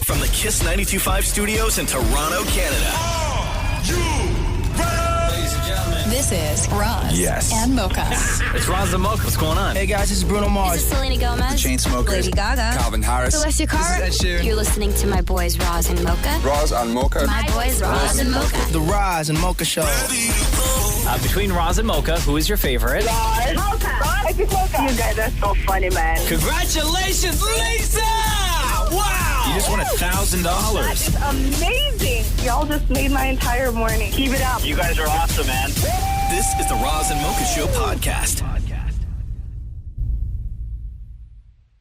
From the Kiss 92.5 studios in Toronto, Canada. Ladies and gentlemen, This is Roz and Mocha. it's Roz and Mocha. What's going on? Hey guys, this is Bruno Mars. This is Selena Gomez. The Chainsmokers. Lady Gaga. Calvin Harris. Celestia Cara. This is Ed Sheeran. You're listening to my boys Roz and Mocha. Roz and Mocha. My boys Roz and Mocha. The Roz and Mocha Show. Between Roz and Mocha, who is your favorite? Mocha. You guys are so funny, man. Congratulations, Lisa! Wow! You just won $1,000. It's amazing. Y'all just made my entire morning. Keep it up. You guys are awesome, man. This is the Roz and Mocha Show podcast.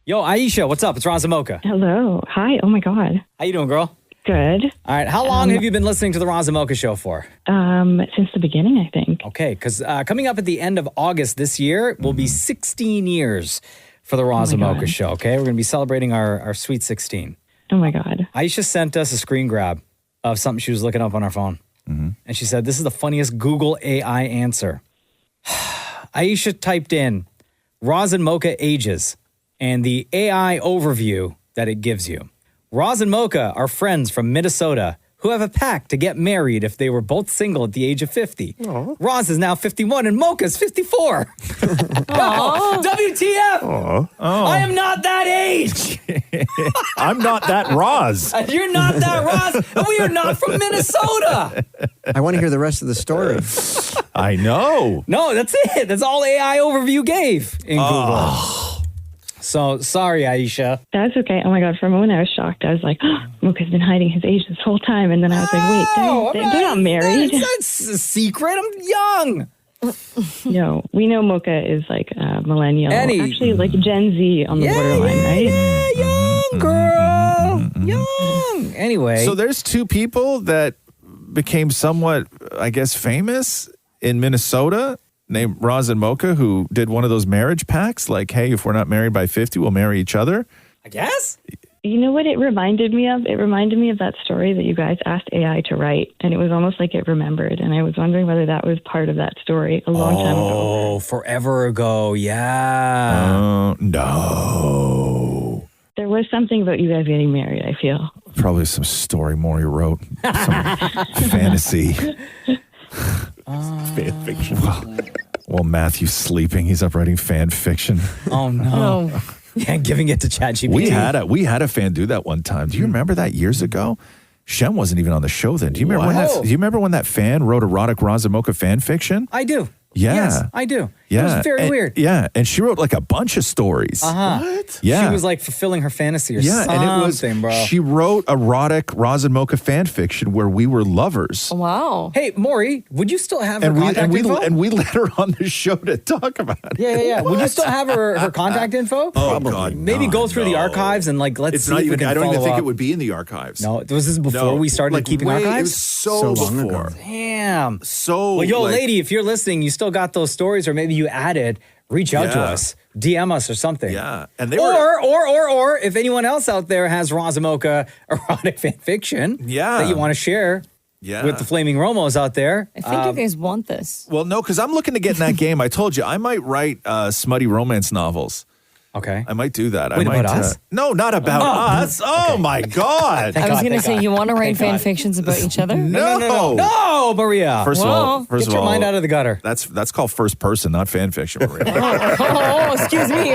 Yo, Aisha, what's up? It's Roz and Mocha. Hello. Hi. Oh my God. How you doing, girl? Good. All right. How long have you been listening to the Roz and Mocha Show for? Since the beginning, I think. Okay, because coming up at the end of August this year will be 16 years for the Roz and Mocha Show, okay? We're going to be celebrating our sweet 16. Oh my God. Aisha sent us a screen grab of something she was looking up on her phone. And she said, this is the funniest Google AI answer. Aisha typed in Roz and Mocha ages and the AI overview that it gives you. Roz and Mocha are friends from Minnesota who have a pact to get married if they were both single at the age of 50. Aww. Roz is now 51 and Mocha's 54. WTF? Oh. I am not that age. I'm not that Roz. You're not that Roz. And we are not from Minnesota. I want to hear the rest of the story. I know. No, that's it. That's all AI overview gave in Google. So, sorry, Aisha. That's okay. Oh my God. For a moment, I was shocked. I was like, oh, Mocha's been hiding his age this whole time. And then I was like, wait, they're not married. That's a secret. I'm young. No, we know Mocha is like a millennial. Actually, like Gen Z on the borderline, right? Yeah, young girl. Young. Anyway. So there's two people that became somewhat, I guess, famous in Minnesota named Roz and Mocha who did one of those marriage pacts. Like, hey, if we're not married by 50, we'll marry each other. I guess. You know what it reminded me of? It reminded me of that story that you guys asked AI to write, and it was almost like it remembered. And I was wondering whether that was part of that story a long time ago. Oh, forever ago. Yeah. No. There was something about you guys getting married, I feel. Probably some story Maury wrote. Some fantasy. Fan fiction. Well, Matthew's sleeping. He's up writing fan fiction. Oh, no. Yeah, giving it to ChatGPT. We had a fan do that one time. Do you remember that years ago? Shem wasn't even on the show then. Do you remember when that fan wrote erotic Roz and Mocha fan fiction? I do. Yeah. Yes, I do. Yeah. It was very weird. Yeah, and she wrote like a bunch of stories. What? Yeah. She was like fulfilling her fantasy or something, and it was, bro. She wrote erotic Roz and Mocha fan fiction where we were lovers. Wow. Hey, Maury, would you still have her contact info? And we let her on the show to talk about it. Yeah. Would you still have her contact info? Oh, God, Maybe go through the archives and like let's it's see not if we even. can I don't even follow think up. it would be in the archives. No, was this before we started keeping It archives? was so long before. ago. Damn. So, well, yo, like- lady, if you're listening, you still got those stories, or maybe you added. Reach out to us, DM us or something. Yeah, and they or if anyone else out there has Roz and Mocha erotic fan fiction, that you want to share, with the Flaming Romos out there. I think you guys want this. Well, no, because I'm looking to get in that game. I told you I might write smutty romance novels. Okay. I might do that. Wait, I might, about us? No, not about us. Oh, my God. I was going to say, you want to write fan fictions about each other? No, Maria. First of all, get your mind out of the gutter. That's called first person, not fan fiction, Maria. Excuse me.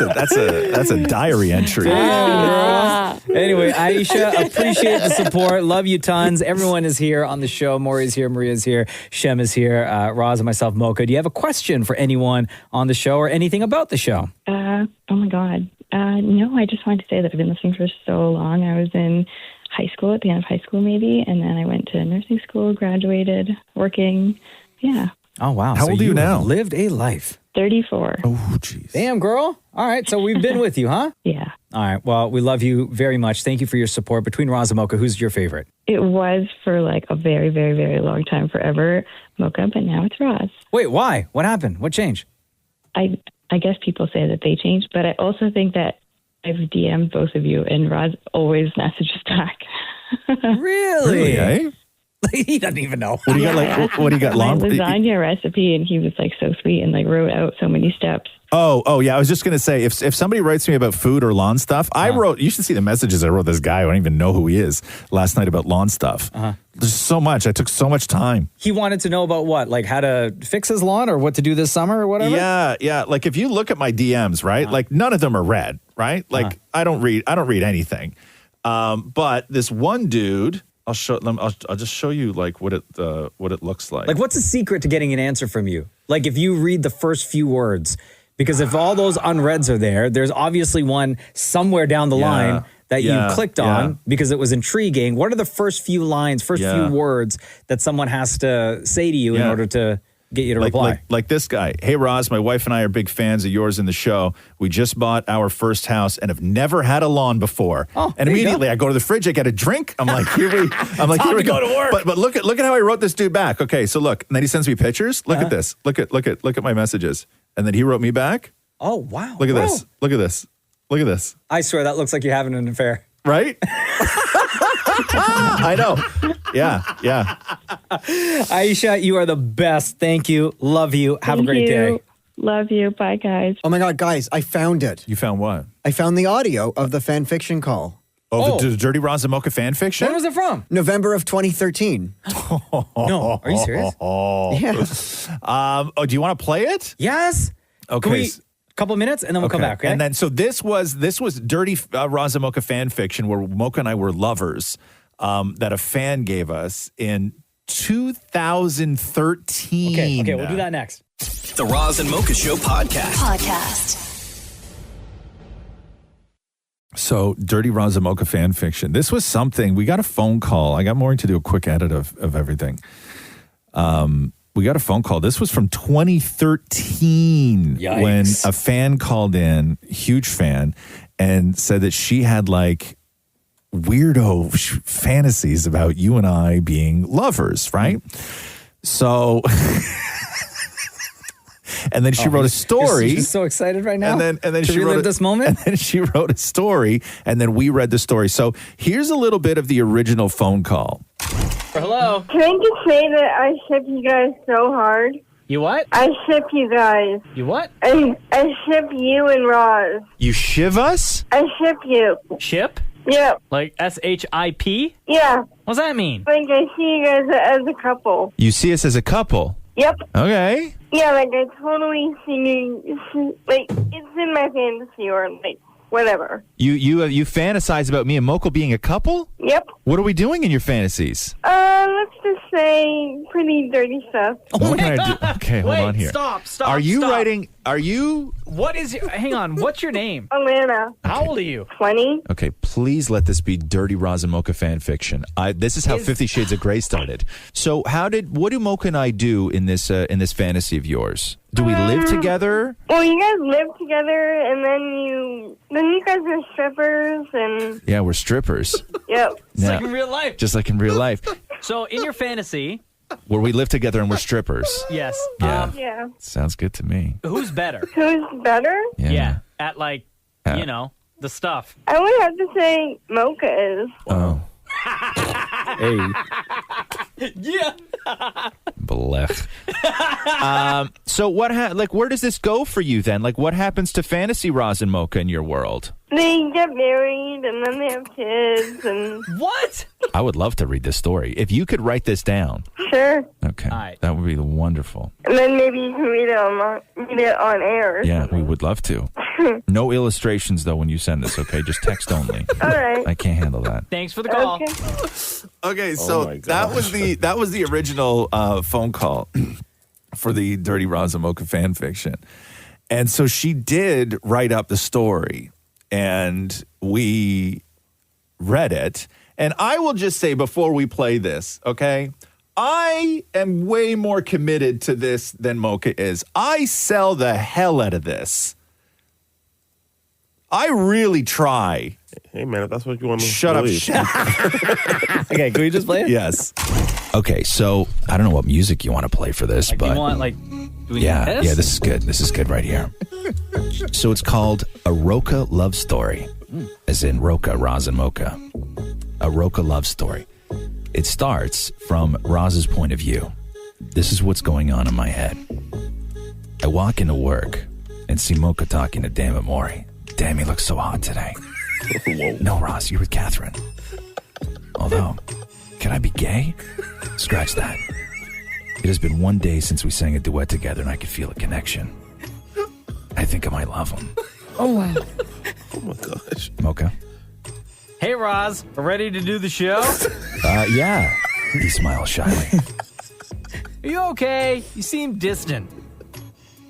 That's a diary entry. Anyway, Aisha, appreciate the support. Love you tons. Everyone is here on the show. Maury's here, Maria's here, Shem is here, Roz and myself, Mocha. Do you have a question for anyone on the show or anything about the show? Oh my God. No, I just wanted to say that I've been listening for so long. I was in high school, at the end of high school maybe, and then I went to nursing school, graduated, working. Yeah. Oh, wow. How old are you now? Lived a life. 34. Oh, jeez. Damn, girl. All right. So we've been with you, huh? Yeah. All right. Well, we love you very much. Thank you for your support. Between Roz and Mocha, who's your favorite? It was for like a very, very, very long time, forever, Mocha, but now it's Roz. Wait, why? What happened? What changed? I guess people say that they changed, but I also think that I've DM'd both of you, and Roz always messages back. Really? Eh? He doesn't even know. What do you got? Like, what do you got? My Long lasagna recipe, and he was like so sweet and like wrote out so many steps. Oh, yeah. I was just going to say, if somebody writes me about food or lawn stuff, I wrote, you should see the messages I wrote this guy. I don't even know who he is last night about lawn stuff. There's so much. I took so much time. He wanted to know about what? Like how to fix his lawn or what to do this summer or whatever? Yeah. Like if you look at my DMs, right? Like none of them are read, right? Like I don't read anything. But this one dude, I'll just show you like what it looks like. Like what's the secret to getting an answer from you? Like if you read the first few words, because if all those unreads are there, there's obviously one somewhere down the line that you clicked on because it was intriguing. What are the first few lines, few words that someone has to say to you in order to get you to reply? Like this guy. Hey, Roz, my wife and I are big fans of yours in the show. We just bought our first house and have never had a lawn before. Oh, and immediately I go to the fridge, I get a drink. I'm like, here we go to work. But look at how I wrote this dude back. Okay, so look, and then he sends me pictures. Look at this. Look at my messages. And then he wrote me back. Oh, wow. Look at this. Look at this. Look at this. I swear that looks like you're having an affair. Right? I know. Yeah. Aisha, you are the best. Thank you. Love you. Have a great day. Love you. Bye, guys. Oh my God, guys, I found it. You found what? I found the audio of the fan fiction call. The Dirty Roz and Mocha fan fiction? When was it from? November of 2013. No. Are you serious? Yeah. Do you want to play it? Yes. Okay. Couple minutes and then we'll come back, okay? And then, so this was Dirty Roz and Mocha fan fiction where Mocha and I were lovers that a fan gave us in 2013. Okay, we'll do that next. The Roz and Mocha Show podcast. So, Dirty Roz and Mocha fan fiction. This was something. We got a phone call. I got Maureen to do a quick edit of everything. We got a phone call. This was from 2013. Yikes. When a fan called in, huge fan, and said that she had like weirdo fantasies about you and I being lovers, right? So, and then she wrote a story. She's so excited right now. And then to she relive wrote this moment. And then she wrote a story, and then we read the story. So here's a little bit of the original phone call. Hello. Can I just say that I ship you guys so hard? You what? I ship you guys. You what? I ship you and Roz. You shiv us? I ship you. Ship? Yeah. Like SHIP? Yeah. What's that mean? Like I see you guys as a couple. You see us as a couple? Yep. Okay. Yeah, like I totally see you. Like it's in my fantasy or like whatever. You fantasize about me and Mocha being a couple? Yep. What are we doing in your fantasies? Let's just say pretty dirty stuff. What can I do? Okay, hold on here. Stop. Are you stop. writing? Are you? What is your... Hang on. What's your name? Alana. How old are you? 20. Okay, please let this be Dirty Roz and Mocha fan fiction. This is how 50 Shades of Grey started. So what do Mocha and I do in this fantasy of yours? Do we live together? Well, you guys live together, and then you guys are strippers, and Yeah, we're strippers. yep. It's like in real life. Just like in real life. So in your fantasy... Where we live together and we're strippers. Yes. Yeah. Yeah. Sounds good to me. Who's better? Who's better? Yeah. At like, the stuff. I would have to say Mocha is. Oh. Hey. Yeah. Blech. So where does this go for you then? Like, what happens to fantasy Roz and Mocha in your world? They get married, and then they have kids, and... What? I would love to read this story. If you could write this down. Sure. Okay. All right. That would be wonderful. And then maybe you can read it on air. Yeah, we would love to. No illustrations, though, when you send this, okay? Just text only. All right. I can't handle that. Thanks for the call. Okay. Okay, so that was the original phone call for the Dirty Roz and Mocha fan fiction. And so she did write up the story, and we read it. And I will just say before we play this, okay, I am way more committed to this than Mocha is. I sell the hell out of this. I really try. Hey, man, if that's what you want to Shut up, believe. Shaq. Okay, can we just play it? Yes. Okay, so I don't know what music you want to play for this, Like, but... you want, like... Do we Yeah, need yeah, this is good. This is good right here. So it's called A Rocha Love Story, as in Rocha, Roz and Mocha. A Rocha Love Story. It starts from Roz's point of view. This is what's going on in my head. I walk into work and see Mocha talking to Damn It Maury. Damn, he looks so hot today. No, Roz, you're with Catherine. Although, can I be gay? Scratch that. It has been 1 day since we sang a duet together and I could feel a connection. I think I might love him. Oh, wow. Oh, my gosh. Mocha? Hey, Roz, ready to do the show? Yeah. He smiles shyly. Are you okay? You seem distant.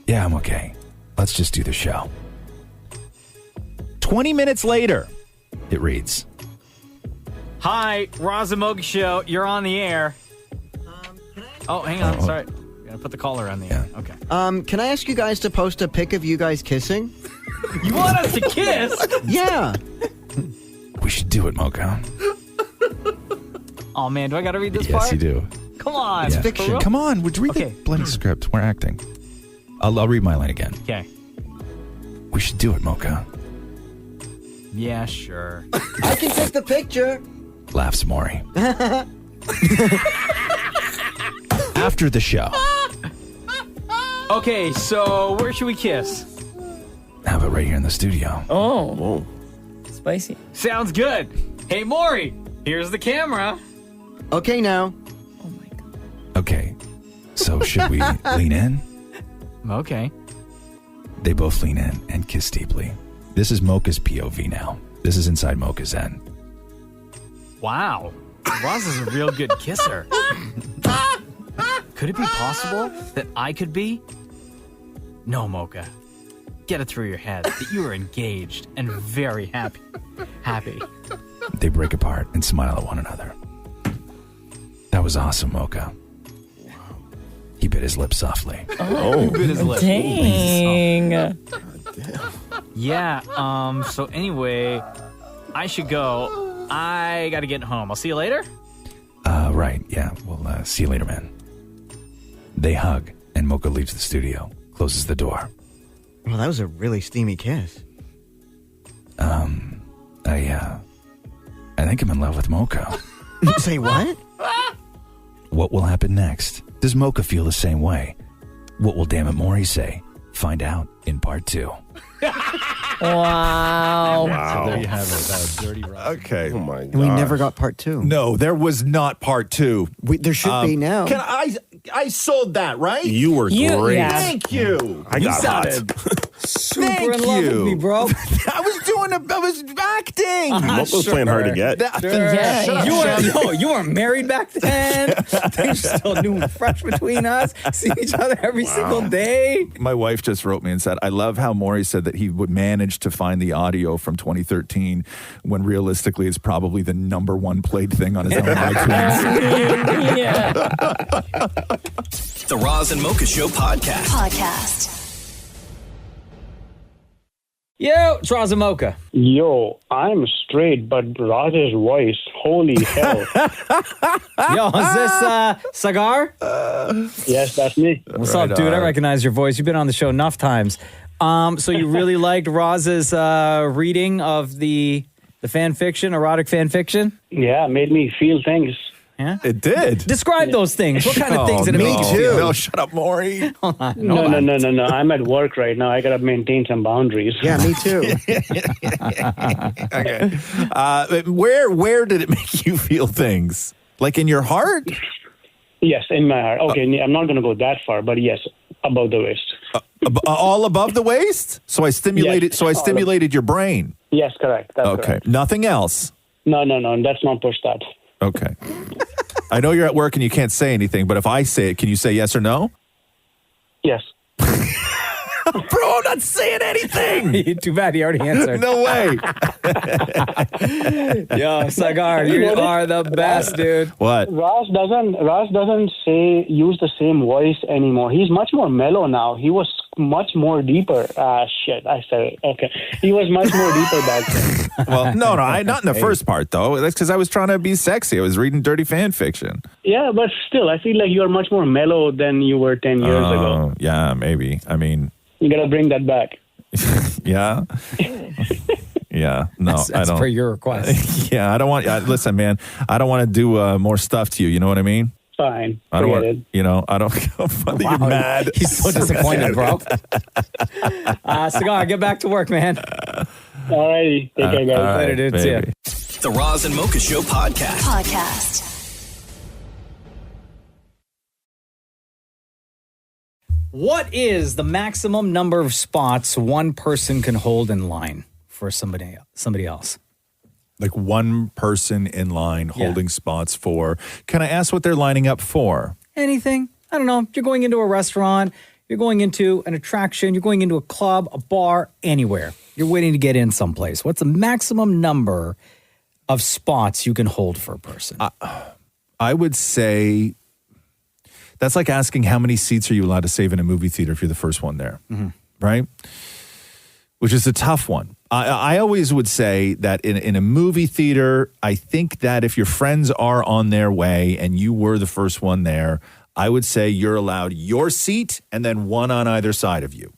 Yeah, I'm okay. Let's just do the show. 20 minutes later, it reads. Hi, Roz and Mocha Show. You're on the air. Oh, hang on. Sorry. Gotta put the collar on the air. Okay. Can I ask you guys to post a pic of you guys kissing? You want us to kiss? Yeah. We should do it, Mocha. Oh, man. Do I gotta read this Yes, part? you do. Come on. It's fiction. Come on, would you read the bloody script? We're acting. I'll read my line again. Okay. We should do it, Mocha. Yeah, sure. I can take the picture. Laughs Maury. After the show. Okay, so where should we kiss? How about right here in the studio? Oh. Whoa. Spicy. Sounds good. Hey, Maury, here's the camera. Okay, now. Okay. So should we lean in? Okay. They both lean in and kiss deeply. This is Mocha's POV now. This is inside Mocha's Zen. Wow. Roz is a real good kisser. Could it be possible that I could be? No, Mocha. Get it through your head that you are engaged and very happy. They break apart and smile at one another. That was awesome, Mocha. He bit his lip softly. Oh, he bit his lip. Dang. Yeah, so anyway, I should go. I gotta get home. I'll see you later. Right, yeah. Well, see you later, man. They hug, and Mocha leaves the studio, closes the door. Well, that was a really steamy kiss. I think I'm in love with Mocha. Say what? What will happen next? Does Mocha feel the same way? What will Damn It Maury say? Find out in part 2. Wow. So there you have it. That was Dirty Roz. Okay. Oh, my God. And we never got part 2. No, there was not part 2. There should be now. Can I sold that, right? You were great. Yeah. Thank you. I got hot. Super in love with me, bro. I was acting. Mocha's playing hard to get. Yeah. You weren't married back then. Things are still new and fresh between us. See each other every single day. My wife just wrote me and said, I love how Maury said that he would manage to find the audio from 2013 when realistically it's probably the number one played thing on his own iTunes. Yeah. The Roz and Mocha Show podcast. Yo, it's Roz and Mocha. Yo, I'm straight, but Roz's voice, holy hell. Yo, is this Cigar? Yes, that's me. What's up, dude? I recognize your voice. You've been on the show enough times. So you really liked Roz's reading of the fan fiction, erotic fan fiction? Yeah, it made me feel things. Yeah, it did. Describe those things. What kind of things did it make you Me feel? too. No, shut up, Maury. No. I'm at work right now. I got to maintain some boundaries. Yeah, me too. Okay. Where did it make you feel things? Like in your heart? Yes, in my heart. Okay, I'm not going to go that far, but yes, above the waist. All above the waist? So I stimulated. Yes. So I stimulated your brain. Yes, correct. That's Okay. correct. Nothing else. No. Let's not push that. Okay. I know you're at work and you can't say anything, but if I say it, can you say yes or no? Yes. Bro, I'm not saying anything. Too bad he already answered. No way. Yo, Cigar, you are the best, dude. What? Roz doesn't use the same voice anymore. He's much more mellow now. He was much more deeper. Shit, I said it. Okay. He was much more deeper back then. Well, no, not in the first part, though. That's because I was trying to be sexy. I was reading dirty fan fiction. Yeah, but still, I feel like you're much more mellow than you were 10 years ago. Yeah, maybe. I mean... You got to bring that back. Yeah. Yeah, no, That's I don't. per your request. Yeah, I don't want. Listen, man, I don't want to do more stuff to you. You know what I mean? Fine. I don't Forget want. it. You know, I don't. You're mad. He's so disappointed, bro. Cigar, get back to work, man. All righty. Take care, guys. Later, dude. See ya. The Roz and Mocha Show podcast. What is the maximum number of spots one person can hold in line for somebody else? Like one person in line holding spots for. Can I ask what they're lining up for? Anything. I don't know. You're going into a restaurant. You're going into an attraction. You're going into a club, a bar, anywhere. You're waiting to get in someplace. What's the maximum number of spots you can hold for a person? I would say that's like asking how many seats are you allowed to save in a movie theater if you're the first one there, right? Which is a tough one. I always would say that in a movie theater, I think that if your friends are on their way and you were the first one there, I would say you're allowed your seat and then one on either side of you.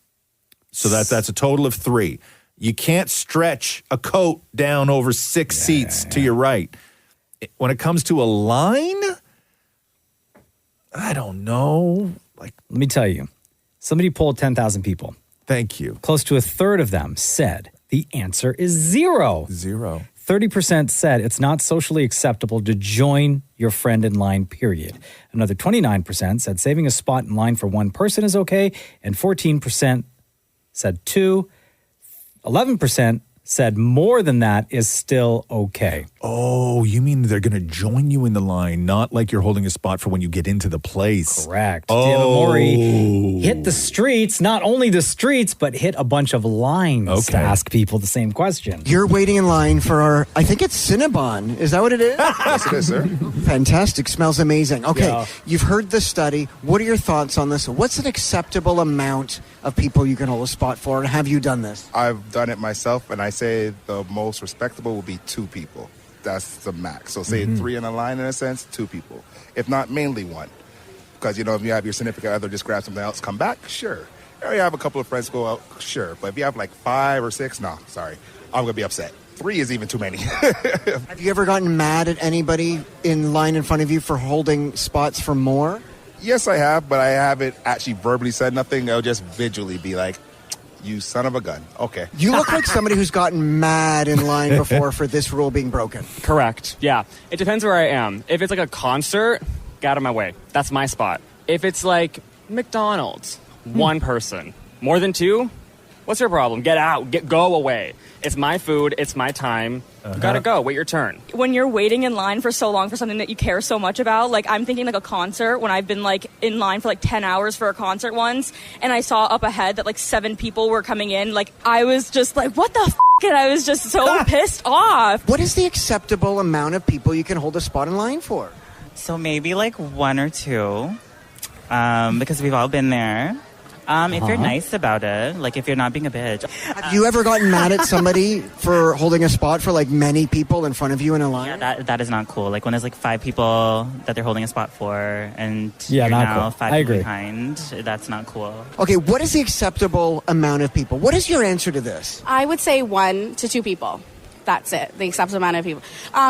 So that's a total of 3. You can't stretch a coat down over 6 seats to your right. When it comes to a line, I don't know. Let me tell you, somebody polled 10,000 people. Thank you. Close to a third of them said the answer is 0. 0. 30% said it's not socially acceptable to join your friend in line, period. Another 29% said saving a spot in line for one person is okay. And 14% said 2. 11% said more than that is still okay. Oh, you mean they're going to join you in the line, not like you're holding a spot for when you get into the place. Correct. Oh. Mori hit the streets, not only the streets, but hit a bunch of lines to ask people the same question. You're waiting in line for our, I think it's Cinnabon. Is that what it is? Yes, it is, sir. Fantastic. Smells amazing. Okay, Yeah. You've heard the study. What are your thoughts on this? What's an acceptable amount of people you can hold a spot for, and have you done this? I've done it myself, and I say the most respectable will be 2 people. That's the max. So say 3 in a line, in a sense, 2 people. If not, mainly 1. Because, if you have your significant other just grab something else, come back, sure. Or you have a couple of friends go out, sure. But if you have like 5 or 6, no, sorry. I'm going to be upset. 3 is even too many. Have you ever gotten mad at anybody in line in front of you for holding spots for more? Yes, I have, but I haven't actually verbally said nothing. I'll just visually be like, you son of a gun. Okay. You look like somebody who's gotten mad in line before for this rule being broken. Correct. Yeah. It depends where I am. If it's like a concert, get out of my way. That's my spot. If it's like McDonald's, 1 person. More than 2? What's your problem? Get out. Go away. It's my food. It's my time. You gotta go. Wait your turn. When you're waiting in line for so long for something that you care so much about, like I'm thinking like a concert when I've been like in line for like 10 hours for a concert once, and I saw up ahead that like 7 people were coming in. Like I was just like, what the f***? And I was just so pissed off. What is the acceptable amount of people you can hold a spot in line for? So maybe like 1 or 2, because we've all been there. If you're nice about it, like if you're not being a bitch. Have you ever gotten mad at somebody for holding a spot for like many people in front of you in a line? Yeah, that is not cool. Like when there's like 5 people that they're holding a spot for, and Yeah, you're not now cool. 5 I people agree. behind. That's not cool. Okay, what is the acceptable amount of people? What is your answer to this? I would say 1 to 2 people. That's it, the acceptable amount of people.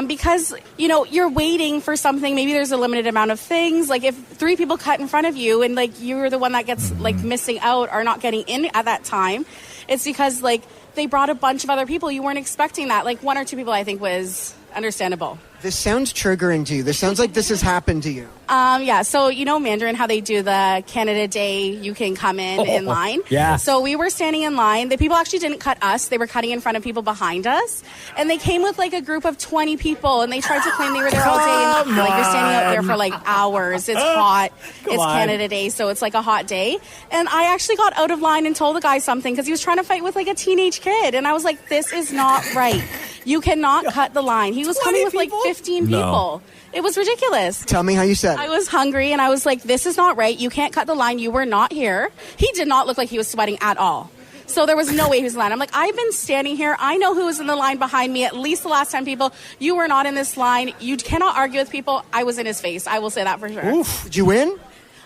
Because, you're waiting for something. Maybe there's a limited amount of things. Like if 3 people cut in front of you and like you're the one that gets like missing out or not getting in at that time, it's because like they brought a bunch of other people. You weren't expecting that. Like 1 or 2 people I think was understandable. This sounds triggering to you. This sounds like this has happened to you. Yeah, so Mandarin, how they do the Canada Day, you can come in line. Yeah. So we were standing in line. The people actually didn't cut us. They were cutting in front of people behind us. And they came with like a group of 20 people, and they tried to claim they were there all day. And like you're standing out there for like hours. It's hot. It's Canada Day, so it's like a hot day. And I actually got out of line and told the guy something because he was trying to fight with like a teenage kid. And I was like, this is not right. You cannot cut the line. He was coming with like 15 people. No. It was ridiculous. Tell me how you said it. I was hungry and I was like, this is not right. You can't cut the line. You were not here. He did not look like he was sweating at all. So there was no way he was in line. I'm like, I've been standing here. I know who was in the line behind me at least the last 10 people. You were not in this line. You cannot argue with people. I was in his face. I will say that for sure. Oof. Did you win?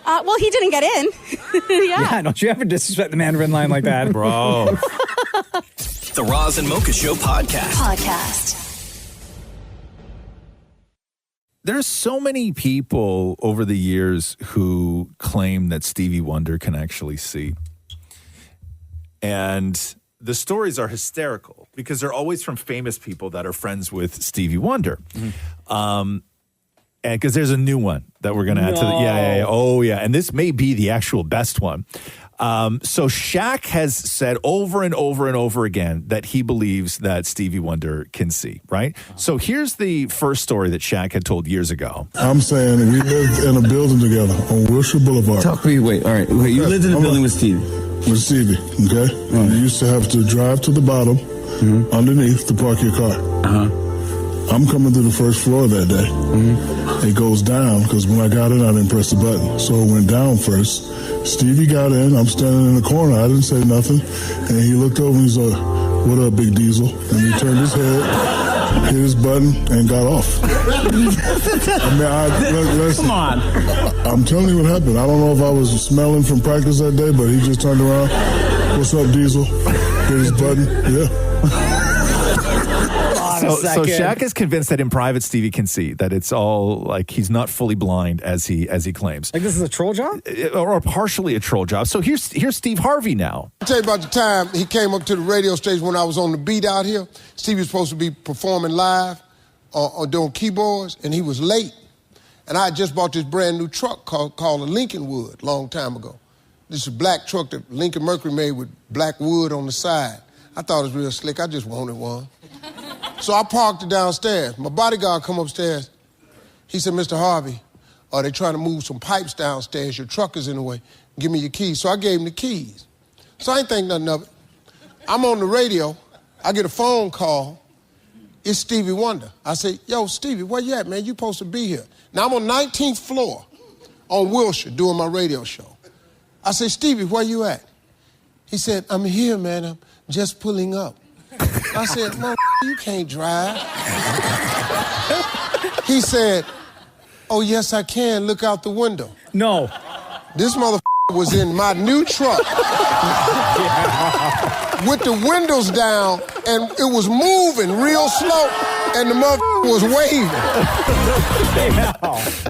Well, he didn't get in. Yeah, don't you ever disrespect the Mandarin line like that. Bro. The Roz and Mocha Show podcast. There's so many people over the years who claim that Stevie Wonder can actually see. And the stories are hysterical because they're always from famous people that are friends with Stevie Wonder. And because there's a new one that we're going to add to the... Yeah. Oh, yeah. And this may be the actual best one. So Shaq has said over and over and over again that he believes that Stevie Wonder can see, right? So here's the first story that Shaq had told years ago. I'm saying we lived in a building together on Wilshire Boulevard. Wait, all right. Wait, you lived in a building with Stevie? With Stevie, okay? You used to have to drive to the bottom, underneath, to park your car. I'm coming to the first floor that day. It goes down, because when I got in, I didn't press the button. So it went down first. Stevie got in. I'm standing in the corner. I didn't say nothing. And he looked over and he's like, "What up, Big Diesel?" And he turned his head, hit his button, and got off. Listen, come on. I'm telling you what happened. I don't know if I was smelling from practice that day, but he just turned around. "What's up, Diesel?" Hit his button. Yeah. So Shaq is convinced that in private Stevie can see, that it's all like he's not fully blind as he claims. Like this is a troll job? Or partially a troll job. So here's Steve Harvey now. I'll tell you about the time he came up to the radio station when I was on the beat out here. Stevie was supposed to be performing live or doing keyboards, and he was late. And I had just bought this brand new truck called a Lincoln Wood a long time ago. This is a black truck that Lincoln Mercury made with black wood on the side. I thought it was real slick. I just wanted one. So I parked it downstairs. My bodyguard come upstairs. He said, "Mr. Harvey, are they trying to move some pipes downstairs? Your truck is in the way. Give me your keys." So I gave him the keys. So I ain't think nothing of it. I'm on the radio. I get a phone call. It's Stevie Wonder. I say, "Yo, Stevie, where you at, man? You supposed to be here." Now I'm on 19th floor on Wilshire doing my radio show. I say, "Stevie, where you at?" He said, "I'm here, man. I'm just pulling up." I said, "Mom, you can't drive." He said, "Oh, yes, I can. Look out the window." No. This motherfucker was in my new truck with the windows down, and it was moving real slow, and the motherfucker was waving.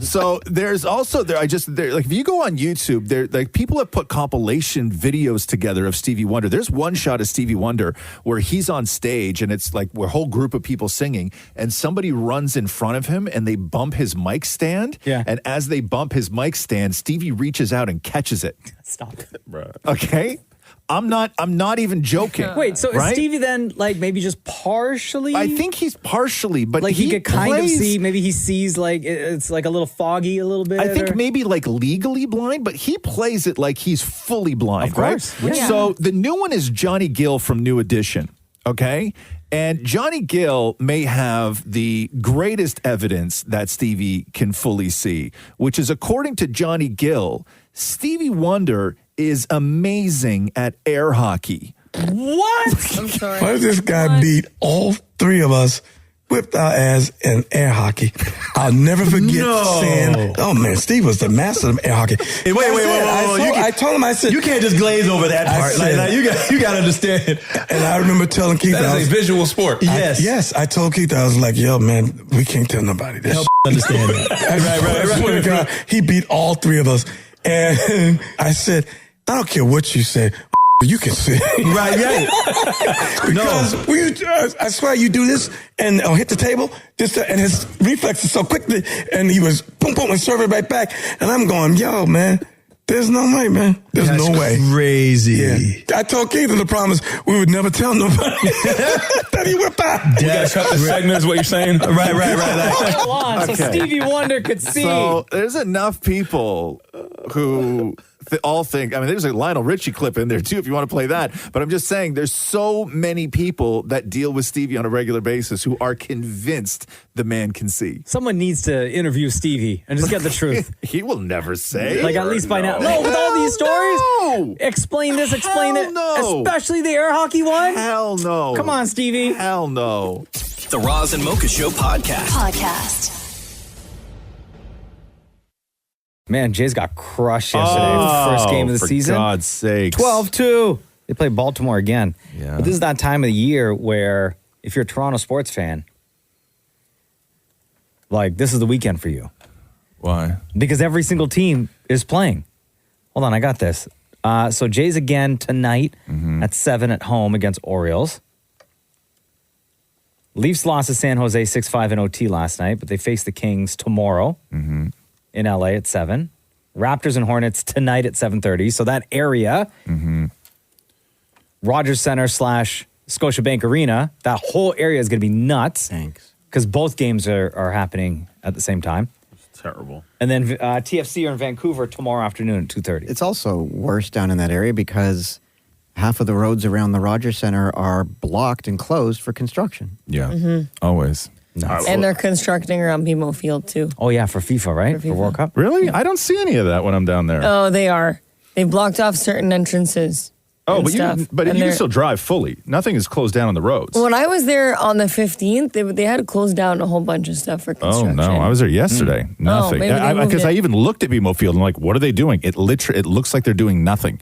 So there's also like if you go on YouTube, there like people have put compilation videos together of Stevie Wonder. There's one shot of Stevie Wonder where he's on stage and it's like a whole group of people singing, and somebody runs in front of him and they bump his mic stand. Yeah. And as they bump his mic stand, Stevie reaches out and catches it. Stop it. Okay? I'm not even joking. Wait, so right? is Stevie then like maybe just partially? I think he's partially, but like he could kind of see. Maybe he sees like it's like a little foggy a little bit. I think maybe like legally blind, but he plays it like he's fully blind, Of course, right? yeah. So the new one is Johnny Gill from New Edition, okay? And Johnny Gill may have the greatest evidence that Stevie can fully see, which is according to Johnny Gill, Stevie Wonder is amazing at air hockey. What? I'm sorry. Why does this guy beat all three of us, whipped our ass in air hockey? I'll never forget saying, "Oh man, Steve was the master of air hockey." Hey, wait. I told him, I said, You can't just glaze over that part. Like, you got to understand. and I remember telling Keith, That is a visual sport. Yes. I told Keith, I was like, "Yo, man, we can't tell nobody this." Help understand that. I swear to God, he beat all three of us, and I said, "I don't care what you say, you can see." Right. Because I swear you do this and hit the table, and his reflex is so quickly, and he was boom, boom, and serve it right back. And I'm going, "Yo, man, there's no way, man. There's no way." Crazy. Yeah. I told Keith the promise we would never tell nobody that he whipped out. We got to cut the segment is what you're saying? Right. Come on, so Stevie Wonder could see. So there's enough people who all think, I mean, there's a Lionel Richie clip in there too if you want to play that, but I'm just saying there's so many people that deal with Stevie on a regular basis who are convinced the man can see. Someone needs to interview Stevie and just get the truth. He will never say. Like at least by now. No, with all these stories? No. Explain this, explain Hell it. no. Especially the air hockey one? Hell no. Come on, Stevie. Hell no. The Roz and Mocha Show podcast. Man, Jays got crushed yesterday. First game of the season. For God's sake. 12-2. They play Baltimore again. Yeah. But this is that time of the year where if you're a Toronto sports fan, like this is the weekend for you. Why? Because every single team is playing. Hold on, I got this. So Jays again tonight at 7 at home against Orioles. Leafs lost to San Jose 6-5 in OT last night, but they face the Kings tomorrow in LA at 7. Raptors and Hornets tonight at 7:30. So that area, Rogers Center / Scotiabank Arena, that whole area is going to be nuts. Thanks. Because both games are happening at the same time. It's terrible. And then TFC are in Vancouver tomorrow afternoon at 2:30. It's also worse down in that area because half of the roads around the Rogers Center are blocked and closed for construction. Yeah, always. And they're constructing around BMO Field too. Oh yeah, for FIFA, right? For World Cup. Really? I don't see any of that when I'm down there. Oh, they are. They blocked off certain entrances. Oh, and but stuff. you And can they're- still drive fully. Nothing is closed down on the roads. When I was there on the 15th, they had to close down a whole bunch of stuff for Oh construction. no, I was there yesterday. Nothing. maybe they moved Because I it. even looked at BMO Field and like, what are they doing? It looks like they're doing nothing.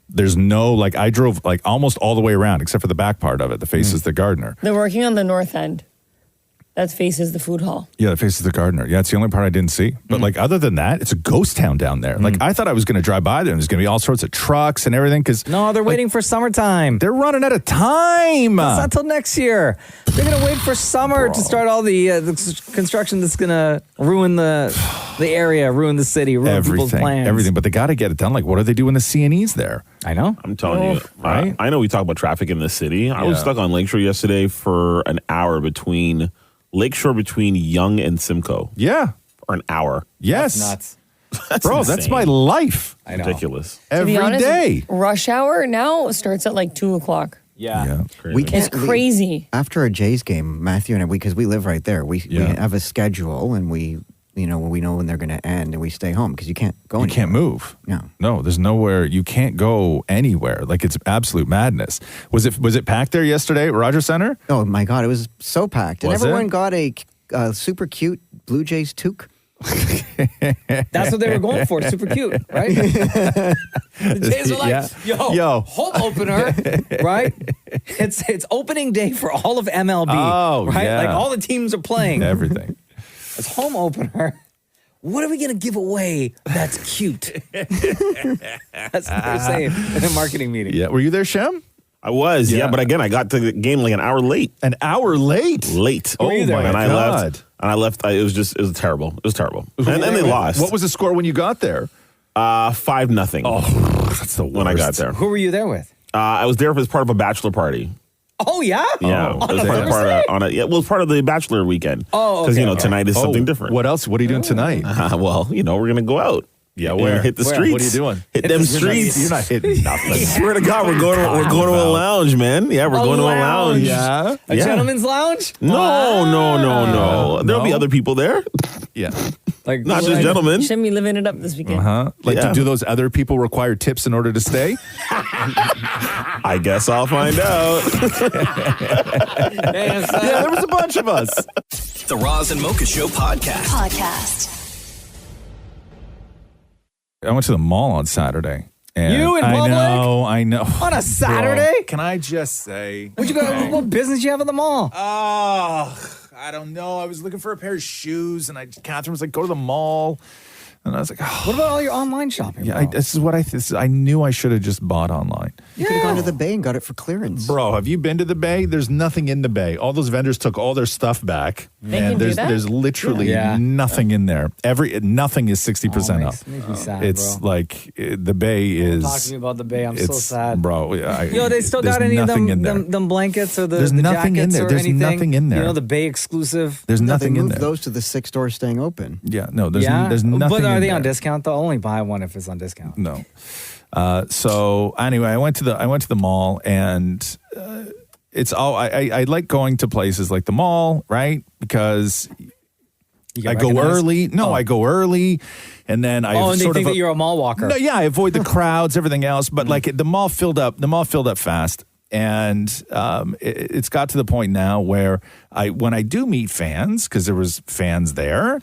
There's no like I drove like almost all the way around except for the back part of it that faces the Gardner. They're working on the north end. That faces the food hall. Yeah, that faces the Gardner. Yeah, it's the only part I didn't see. But like other than that, it's a ghost town down there. Like I thought I was going to drive by there and there's going to be all sorts of trucks and everything because No, they're waiting for summertime. They're running out of time. That's not till next year. They're going to wait for summer to start all the construction that's going to ruin the area, ruin the city, ruin people's plans. Everything. But they got to get it done. Like, what are they doing the CNEs there? I know. I'm telling you, right? I know we talk about traffic in the city. I was stuck on Lakeshore yesterday for an hour between Yonge and Simcoe. Yeah. Or an hour. Yes. That's That's Bro, that's insane. my life. I know. Ridiculous. To be Every honest, day. rush hour now starts at like 2 o'clock. Yeah. We It's crazy. After a Jays game, Matthew and I, because we live right there, we have a schedule and we know when they're going to end and we stay home because you can't go You anywhere. can't move. No, there's nowhere. You can't go anywhere. Like it's absolute madness. Was it packed there yesterday at Rogers Center? Oh my God, it was so packed. And Was everyone it? got a super cute Blue Jays toque. That's what they were going for. Super cute, right? The Jays were like, yo, home opener, right? It's opening day for all of MLB, Oh, right? yeah. Like all the teams are playing. Everything. It's home opener. What are we going to give away that's cute? That's what they're saying in a marketing meeting. Yeah. Were you there, Shem? I was, yeah, but again, I got to the game like an hour late. An hour late? Late. Oh, my and I God. left. And I left. It was terrible. It was terrible. And they lost. What was the score when you got there? 5-0. Oh, that's the worst. When I got there. Who were you there with? I was there as part of a bachelor party. Oh, yeah? Yeah, On it was a Thursday? it was part of the bachelor weekend. Oh, because okay. tonight is something different. What else? What are you doing tonight? Well, we're gonna go out. Yeah, And where? hit the Where? streets. What are you doing? Hit them streets. You're not hitting nothing. I swear to God, we're going to a lounge, man. Yeah, we're going to a lounge. Yeah. A gentleman's lounge? No. There'll be other people there. Yeah. Like Not just gentlemen. You shouldn't be living it up this weekend. Like, Yeah. do those other people require tips in order to stay? I guess I'll find out. Damn, son. Yeah, there was a bunch of us. The Roz and Mocha Show podcast. I went to the mall on Saturday. And You in I public? I know. On a Saturday? Bro, can I just say? What business you have at the mall? Oh, I don't know. I was looking for a pair of shoes, and Catherine was like, "Go to the mall," and I was like, "Oh." What about all your online shopping? Yeah, this is what I knew I should have just bought online. You could have gone to the Bay and got it for clearance. Bro, have you been to the Bay? There's nothing in the Bay. All those vendors took all their stuff back, They can and do there's that? there's literally Yeah. nothing in there. Nothing is 60% off. Makes me sad, It's bro. like the Bay is. Talk to me about the Bay. I'm so it's- sad. bro. Yo, they still there's got any of nothing them, in there. them blankets or the There's the nothing in jackets there. or There's anything? nothing in there. You know, the Bay exclusive. There's No, nothing they in moved there. those to the 6 stores staying open. Yeah, no, there's Yeah, there's nothing. but are in they there. on discount though? I'll only buy one if it's on discount. No. So anyway, I went to the mall, and it's all I like going to places like the mall, right? Because You get I go recognized? early. No, I go early, and then I Oh, and they sort think of that you're a mall walker. No, yeah, I avoid the crowds, everything else. But like the mall filled up. The mall filled up fast, and it's got to the point now where when I do meet fans, because there was fans there,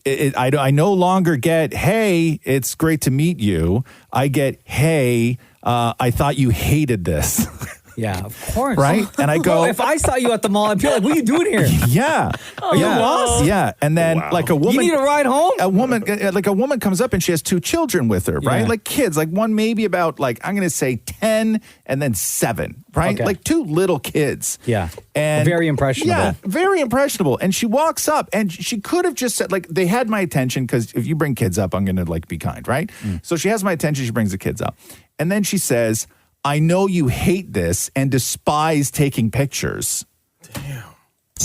I no longer get, "Hey, it's great to meet you." I get, "Hey, I thought you hated this. Yeah, of course. Right? And I go, Bro, if I saw you at the mall, I'd be like, what are you doing here? Yeah. Are you lost? Yeah. And then like a woman. You need a ride home? A woman comes up and she has 2 children with her, right? Yeah. Like kids, like one maybe about like, I'm going to say 10 and then 7, right? Okay. Like 2 little kids. Yeah. And Very impressionable. Yeah, very impressionable. And she walks up and she could have just said, like, they had my attention because if you bring kids up, I'm going to like be kind, right? So she has my attention. She brings the kids up. And then she says, I know you hate this and despise taking pictures. Damn.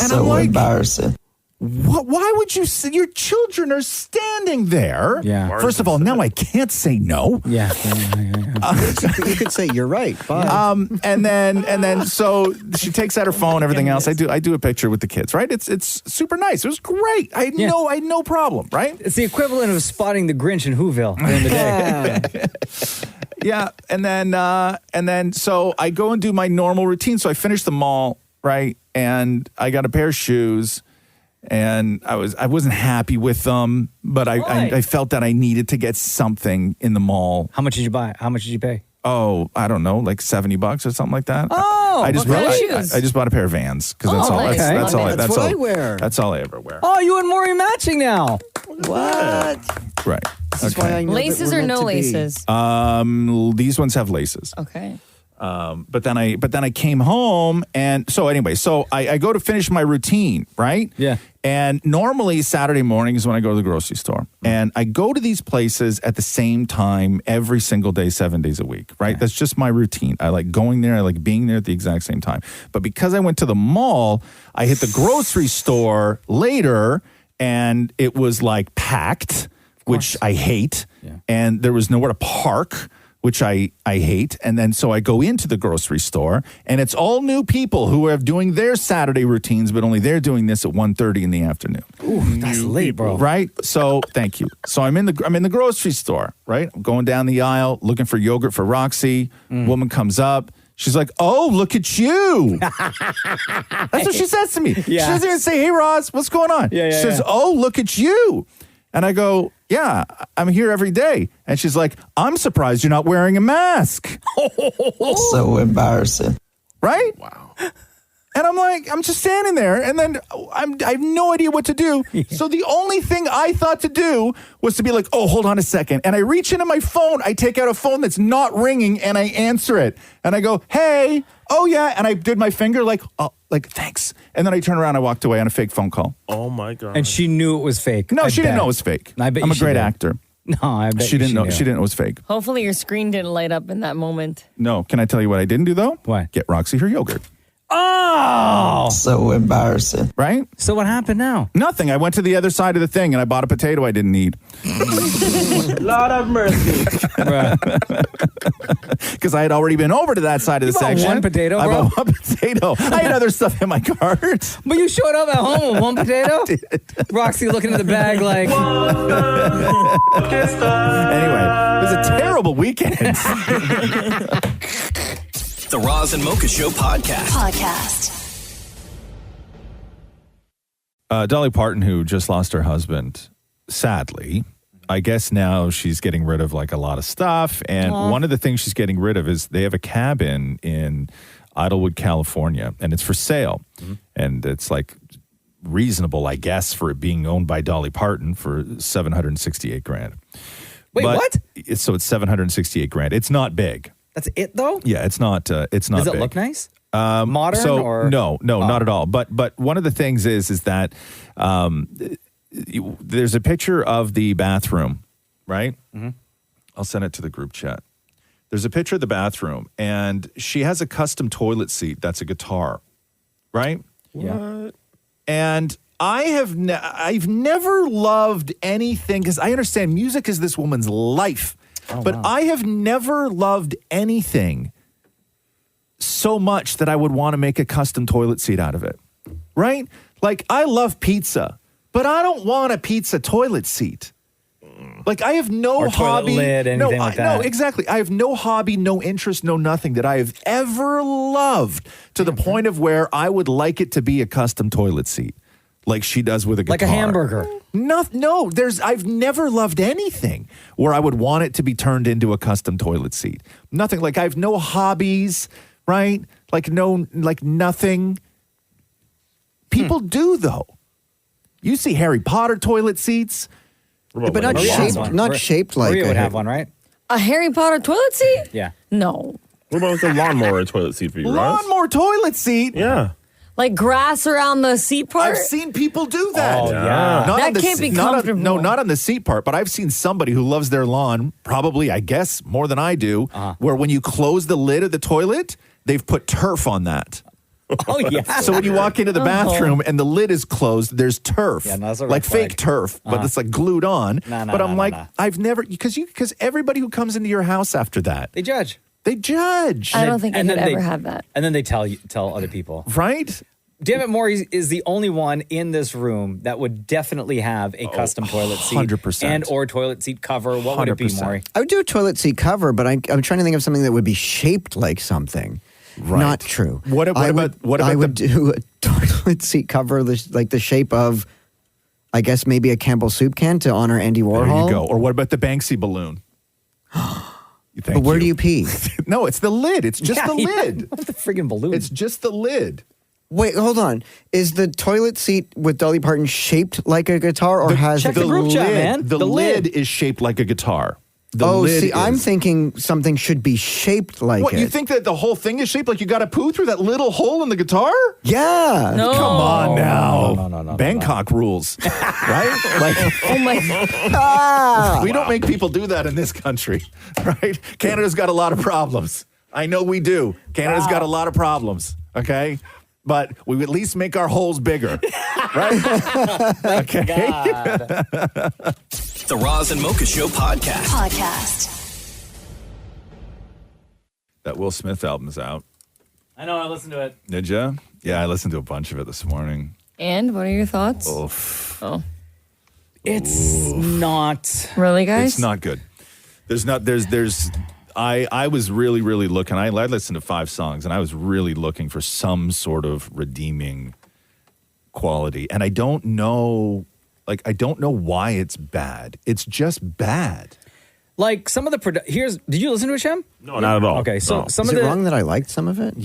And So I'm like, embarrassing. why would you say your children are standing there? Yeah. First of all, now I can't say no. Yeah. You could say you're right. Bye. And then so she takes out her phone, everything else. I do a picture with the kids, right? It's super nice. It was great. I had no problem, right? It's the equivalent of spotting the Grinch in Whoville during the day. Yeah, and then so I go and do my normal routine. So I finish the mall, right? And I got a pair of shoes, and I wasn't happy with them, but I felt that I needed to get something in the mall. How much did you buy? How much did you pay? Oh, I don't know, like $70 or something like that. Oh, I just bought a pair of Vans because that's all. nice. That's all. That's what I wear. That's all I ever wear. Oh, you and Maury matching now. What? Right. This is why I know that Laces we're or meant no to be. laces? These ones have laces. Okay. But then I came home, and so anyway, I go to finish my routine, right? Yeah. And normally Saturday morning is when I go to the grocery store, and I go to these places at the same time every single day, 7 days a week, right? Okay. That's just my routine. I like going there. I like being there at the exact same time. But because I went to the mall, I hit the grocery store later, and it was like packed, which I hate, and there was nowhere to park, which I hate. And then so I go into the grocery store, and it's all new people who are doing their Saturday routines, but only they're doing this at 1:30 in the afternoon. Ooh, that's late, bro. Right? So thank you. So I'm in the grocery store, right? I'm going down the aisle looking for yogurt for Roxy. Woman comes up. She's like, oh, look at you. That's what she says to me. Yeah. She doesn't even say, hey, Roz, what's going on? Yeah, she says, oh, look at you. And I go, yeah, I'm here every day. And she's like, I'm surprised you're not wearing a mask. So embarrassing. Right? Wow. And I'm like, I'm just standing there, and then I have no idea what to do. So the only thing I thought to do was to be like, oh, hold on a second. And I reach into my phone. I take out a phone that's not ringing, and I answer it. And I go, hey, oh, yeah. And I did my finger like, oh, like, thanks. And then I turned around, I walked away on a fake phone call. Oh, my God. And she knew it was fake. No, I she bet. didn't know it was fake. I bet I'm you a she great did. actor. No, I bet She didn't know. knew. She didn't know it was fake. Hopefully your screen didn't light up in that moment. No. Can I tell you what I didn't do, though? What? Get Roxy her yogurt. Oh! So embarrassing. Right? So what happened now? Nothing. I went to the other side of the thing, and I bought a potato I didn't need. Lord have mercy. Because I had already been over to that side of the You bought section. one potato, I bro? bought one potato. I had other stuff in my cart. But you showed up at home with one potato? Roxy looking at the bag like... Anyway, it was a terrible weekend. The Roz and Mocha Show podcast. Dolly Parton, who just lost her husband, sadly, I guess now she's getting rid of like a lot of stuff. And one of the things she's getting rid of is they have a cabin in Idlewood, California, and it's for sale. And it's like reasonable, I guess, for it being owned by Dolly Parton for $768,000. Wait, what? So it's $768,000. It's not big. That's it, though? Yeah, it's not. It's not. Does it big. look nice? Modern So or no, not at all. But one of the things is that there's a picture of the bathroom, right? I'll send it to the group chat. There's a picture of the bathroom, and she has a custom toilet seat that's a guitar, right? Yeah. And I've never loved anything, because I understand music is this woman's life, but wow. I have never loved anything so much that I would want to make a custom toilet seat out of it, right? Like, I love pizza, but I don't want a pizza toilet seat. Like, I have no or toilet hobby. lid, anything like that. No, exactly. I have no hobby, no interest, no nothing that I have ever loved to the point of where I would like it to be a custom toilet seat. like she does with a guitar. Like a hamburger. No, I've never loved anything where I would want it to be turned into a custom toilet seat. Nothing. Like I have no hobbies, right? Like nothing. People do though. You see Harry Potter toilet seats, but not shaped like. Maria would have one, right? A Harry Potter toilet seat? Yeah. No. What about the lawnmower toilet seat for you, Roz? Lawnmower toilet seat? Yeah. Like grass around the seat part? I've seen people do that. Oh, yeah. Not on That the can't be not on- comfortable. no, not on the seat part, but I've seen somebody who loves their lawn, probably, I guess, more than I do, where when you close the lid of the toilet, they've put turf on that. Oh, yeah. So when you walk into the bathroom and the lid is closed, there's turf. Yeah, no, that's a red like flag. fake turf, but it's like glued on. No, but I'm like, no. I've never, because everybody who comes into your house after that, They judge. they judge. I don't think I And could then they- ever have that. And then they tell other people. Right? Dammit Maury is the only one in this room that would definitely have a custom toilet seat 100%. and or toilet seat cover. What would it be, 100%. Maury? I would do a toilet seat cover, but I'm trying to think of something that would be shaped like something. Right. Not true. What about I would do a toilet seat cover like the shape of, I guess maybe a Campbell soup can to honor Andy Warhol. There you go. Or what about the Banksy balloon? But where do you pee? No, it's the lid. It's just the Yeah, lid. What the friggin' balloon? It's just the lid. Wait, hold on. Is the toilet seat with Dolly Parton shaped like a guitar, or has check the group chat, man. The The lid lid. is shaped like a guitar. The oh, lid see, I'm is. thinking something should be shaped like What, it. you think that the whole thing is shaped like you got to poo through that little hole in the guitar? Yeah. No. Come on now. No. Bangkok rules, right? Like, Oh my. we don't make people do that in this country, right? Canada's got a lot of problems. I know we do. Canada's got a lot of problems, okay? But we would at least make our holes bigger, right? Okay. The Roz and Mocha Show podcast. That Will Smith album is out. I know. I listened to it. Did you? Yeah, I listened to a bunch of it this morning. And what are your thoughts? Oof. Oh. It's not. Really, guys? It's not good. I was really, really looking. I listened to 5 songs, and I was really looking for some sort of redeeming quality. And I don't know why it's bad. It's just bad. Like some of the did you listen to it, Shem? No, not at all. Okay, so No. some Is of it the wrong that I liked some of it?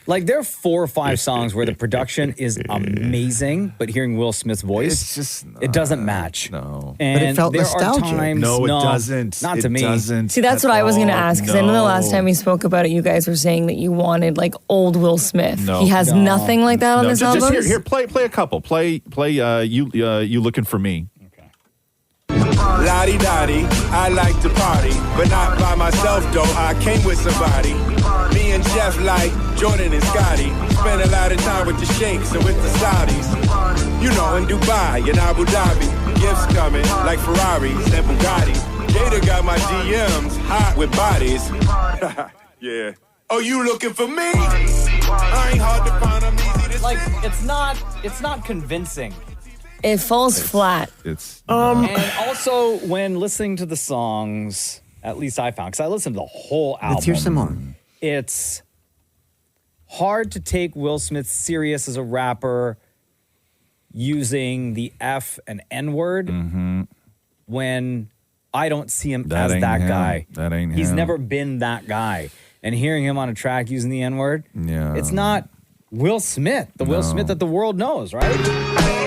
like there are 4 or 5 songs where the production is amazing, but hearing Will Smith's voice, It's just it doesn't match. No. And But it felt there nostalgic. Are times, No, it doesn't. Not It to me. doesn't See, that's at what I was going to all. ask, because I know the last No. time we spoke about it, you guys were saying that you wanted like old Will Smith. No. He has No. nothing like that on No, this just album. here, play a couple. Play you looking for me. Lottie-dottie, I like to party, but not by myself though, I came with somebody. Me and Jeff like Jordan and Scotty, spend a lot of time with the Sheikhs and with the Saudis. You know, in Dubai and Abu Dhabi, gifts coming like Ferraris and Bugatti. Gator got my DMs hot with bodies. Yeah. Oh, you looking for me? I ain't hard to find, I'm easy to Like see. it's not convincing. It falls flat. It's And also when listening to the songs, at least I found, because I listened to the whole album. Let's hear some more. It's hard to take Will Smith serious as a rapper using the F and N word when I don't see him That as ain't that him. guy. That ain't He's him. never been that guy. And hearing him on a track using the N word, Yeah. it's not Will Smith, the Will Smith that the world knows, right?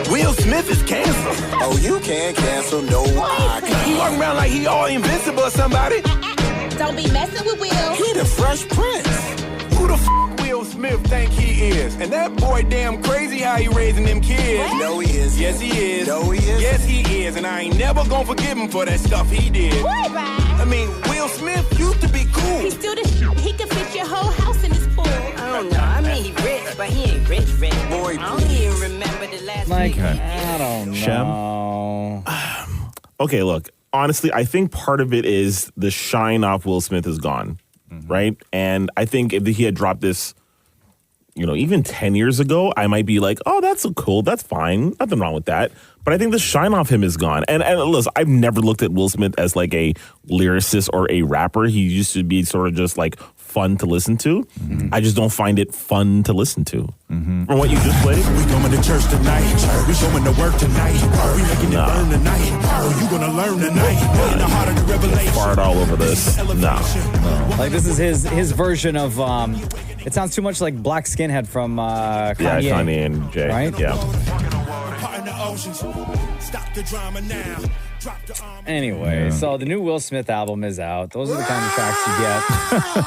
Will Smith is canceled. Oh, you can't cancel no I can't. He walking around like he all invincible or somebody. Don't be messing with Will. He the Fresh Prince. Who the Will Smith think he is? And that boy damn crazy how he raising them kids. No, he is. Yes, he is. No, he is. Yes, he is. And I ain't never gonna forgive him for that stuff he did. I mean, Will Smith used to be cool. He's still the he can fit your whole house in his pool. I don't know. I mean, he rich, but he ain't rich. Boy, I don't even remember the last Like, week. I don't Shem? know. Okay, look, honestly, I think part of it is the shine off Will Smith is gone, right? And I think if he had dropped this, even 10 years ago, I might be like, oh, that's so cool. That's fine. Nothing wrong with that. But I think the shine off him is gone. And listen, I've never looked at Will Smith as like a lyricist or a rapper. He used to be sort of just like fun to listen to. I just don't find it fun to listen to. From what you just played, We going to church tonight. We going to work tonight. We making it burn tonight. You gonna learn tonight. In the heart of the revelation. fart all over this. No. Like this is his version of. It sounds too much like Black Skinhead from Kanye. Yeah, Kanye and Jay. Right? Yeah. Stop the drama now. Anyway, so the new Will Smith album is out. Those are the kind of tracks you get.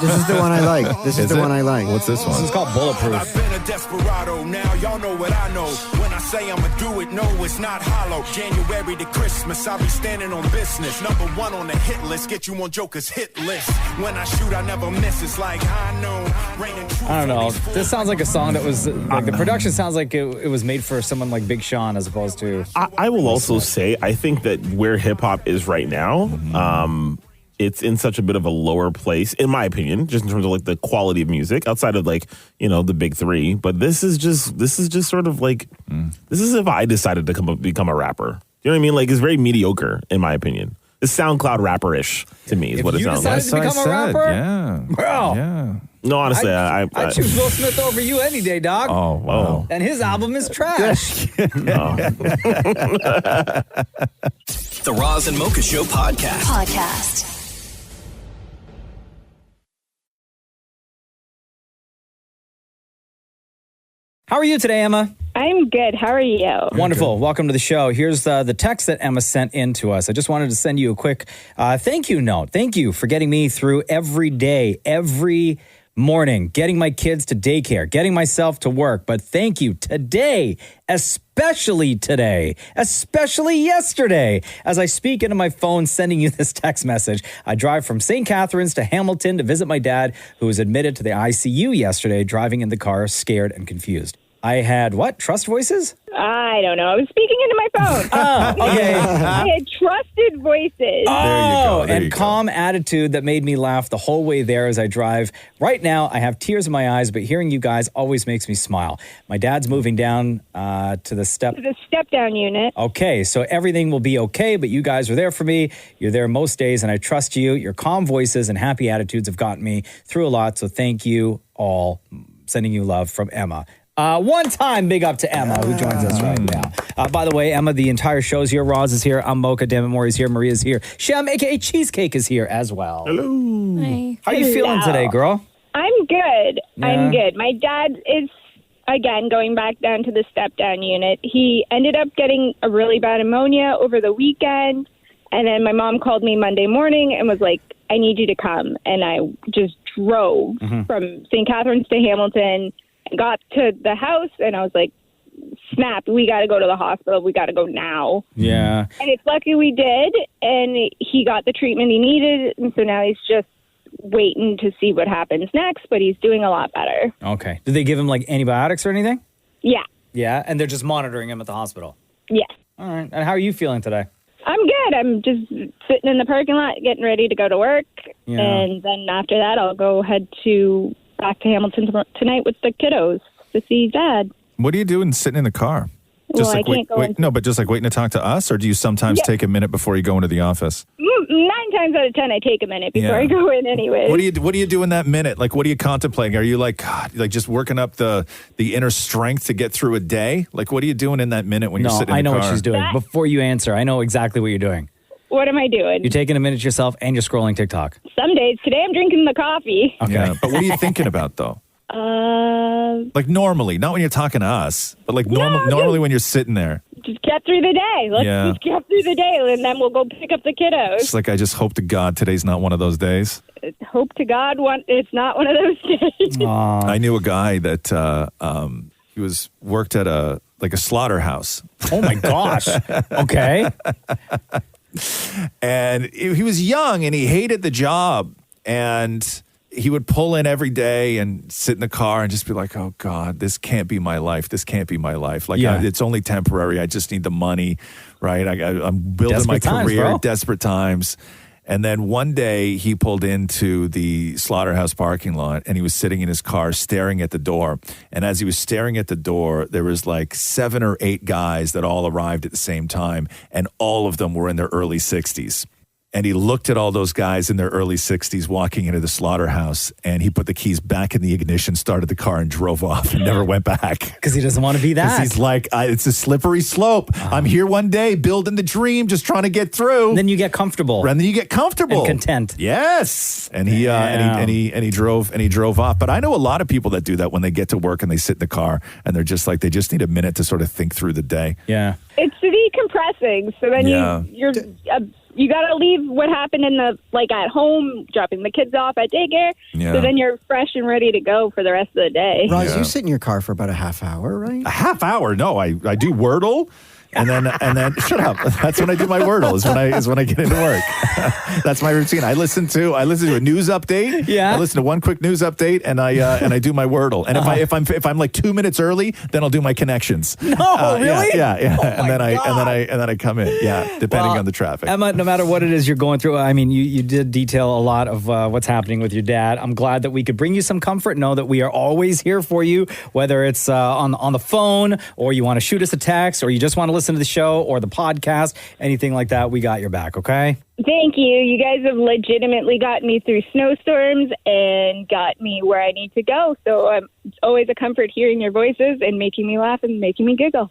This is the one I like. This is the one I like. What's this one? This is called Bulletproof. I've been a desperado. Now y'all know what I know. When I say I'ma do it, no, it's not hollow. January to Christmas, I'll be standing on business. Number 1 on the hit list. Get you on Joker's hit list. When I shoot, I never miss. It's like I know. I don't know. This sounds like a song that was like the production sounds like it was made for someone like Big Sean as opposed to. I will also say I think that where hip hop is right now, it's in such a bit of a lower place, in my opinion, just in terms of like the quality of music, outside of like, you know, the big three. But this is just sort of like this is if I decided to become a rapper. You know what I mean? Like it's very mediocre, in my opinion. It's SoundCloud rapper-ish to me is what it sounds like. If you decided to become a rapper? Yeah. Bro. Yeah. No, honestly, I choose Will Smith over you any day, dog. Oh, wow. And his album is trash. The Roz and Mocha Show podcast. How are you today, Emma? I'm good. How are you? Wonderful. Welcome to the show. Here's the text that Emma sent in to us. I just wanted to send you a quick thank you note. Thank you for getting me through every day, every morning, getting my kids to daycare, getting myself to work. But thank you today, especially yesterday, as I speak into my phone, sending you this text message. I drive from St. Catharines to Hamilton to visit my dad, who was admitted to the ICU yesterday, driving in the car, scared and confused. I had what? Trust voices? I don't know. I was speaking into my phone. Okay. I had trusted voices. Oh, and calm attitude that made me laugh the whole way there as I drive. Right now, I have tears in my eyes, but hearing you guys always makes me smile. My dad's moving down to the step down unit. Okay, so everything will be okay, but you guys are there for me. You're there most days, and I trust you. Your calm voices and happy attitudes have gotten me through a lot, so thank you all. Sending you love from Emma. One time, big up to Emma, who joins us right now. By the way, Emma, the entire show's here. Roz is here. I'm Mocha. Dammit Maury's here. Maria's here. Shem, a.k.a. Cheesecake, is here as well. Hello. Hi. How are you feeling today, girl? I'm good. Yeah. I'm good. My dad is, again, going back down to the step-down unit. He ended up getting a really bad pneumonia over the weekend, and then my mom called me Monday morning and was like, I need you to come. And I just drove from St. Catharines to Hamilton, got to the house, and I was like, snap, we got to go to the hospital. We got to go now. Yeah. And it's lucky we did, and he got the treatment he needed, and so now he's just waiting to see what happens next, but he's doing a lot better. Okay. Did they give him, like, antibiotics or anything? Yeah. Yeah, and they're just monitoring him at the hospital? Yeah. All right. And how are you feeling today? I'm good. I'm just sitting in the parking lot getting ready to go to work, Yeah. and then after that I'll go head back to Hamilton tonight with the kiddos to see Dad. What are you doing sitting in the car? Well, I can't go no, but just like waiting to talk to us, or do you sometimes take a minute before you go into the office? 9 times out of 10, I take a minute before Yeah. I go in anyway. What do you do in that minute? Like, what are you contemplating? Are you like, God, like just working up the inner strength to get through a day? Like, what are you doing in that minute when you're sitting in the car? I know what she's doing. Before you answer, I know exactly what you're doing. What am I doing? You're taking a minute to yourself and you're scrolling TikTok. Some days. Today I'm drinking the coffee. Okay. Yeah, but what are you thinking about though? Like normally, not when you're talking to us, but like normally when you're sitting there. Just get through the day. Let's Yeah. just get through the day, and then we'll go pick up the kiddos. It's like I just hope to God today's not one of those days. Hope to God it's not one of those days. I knew a guy that he worked at a slaughterhouse. Oh my gosh. Okay. And he was young and he hated the job, and he would pull in every day and sit in the car and just be like, oh God, this can't be my life. This can't be my life. Like, Yeah. it's only temporary. I just need the money, right? I'm building my Desperate times, career, bro. desperate times. And then one day he pulled into the slaughterhouse parking lot and he was sitting in his car staring at the door. And as he was staring at the door, there was like 7 or 8 guys that all arrived at the same time. And all of them were in their early 60s. And he looked at all those guys in their early 60s walking into the slaughterhouse, and he put the keys back in the ignition, started the car, and drove off and never went back. Because he doesn't want to be that. Because he's like, it's a slippery slope. I'm here one day building the dream, just trying to get through. And then you get comfortable. And then you get comfortable. And content. Yes. And he drove off. But I know a lot of people that do that when they get to work and they sit in the car and they're just like, they just need a minute to sort of think through the day. Yeah. It's decompressing. So then you got to leave what happened at home, dropping the kids off at daycare. Yeah. So then you're fresh and ready to go for the rest of the day. Roz, you sit in your car for about a half hour, right? A half hour? No, I do Wordle. And then shut up. That's when I do my Wordle. Is when I get into work. That's my routine. I listen to a news update. Yeah. I listen to one quick news update, and I do my Wordle. And if I'm like 2 minutes early, then I'll do my connections. No, really? Yeah. Oh and then I come in. Yeah, depending on the traffic. Emma, no matter what it is you're going through, I mean, you did detail a lot of what's happening with your dad. I'm glad that we could bring you some comfort. Know that we are always here for you, whether it's on the phone, or you want to shoot us a text, or you just want to listen to the show or the podcast, anything like that, we got your back, okay? Thank you. You guys have legitimately gotten me through snowstorms and got me where I need to go. So it's always a comfort hearing your voices and making me laugh and making me giggle.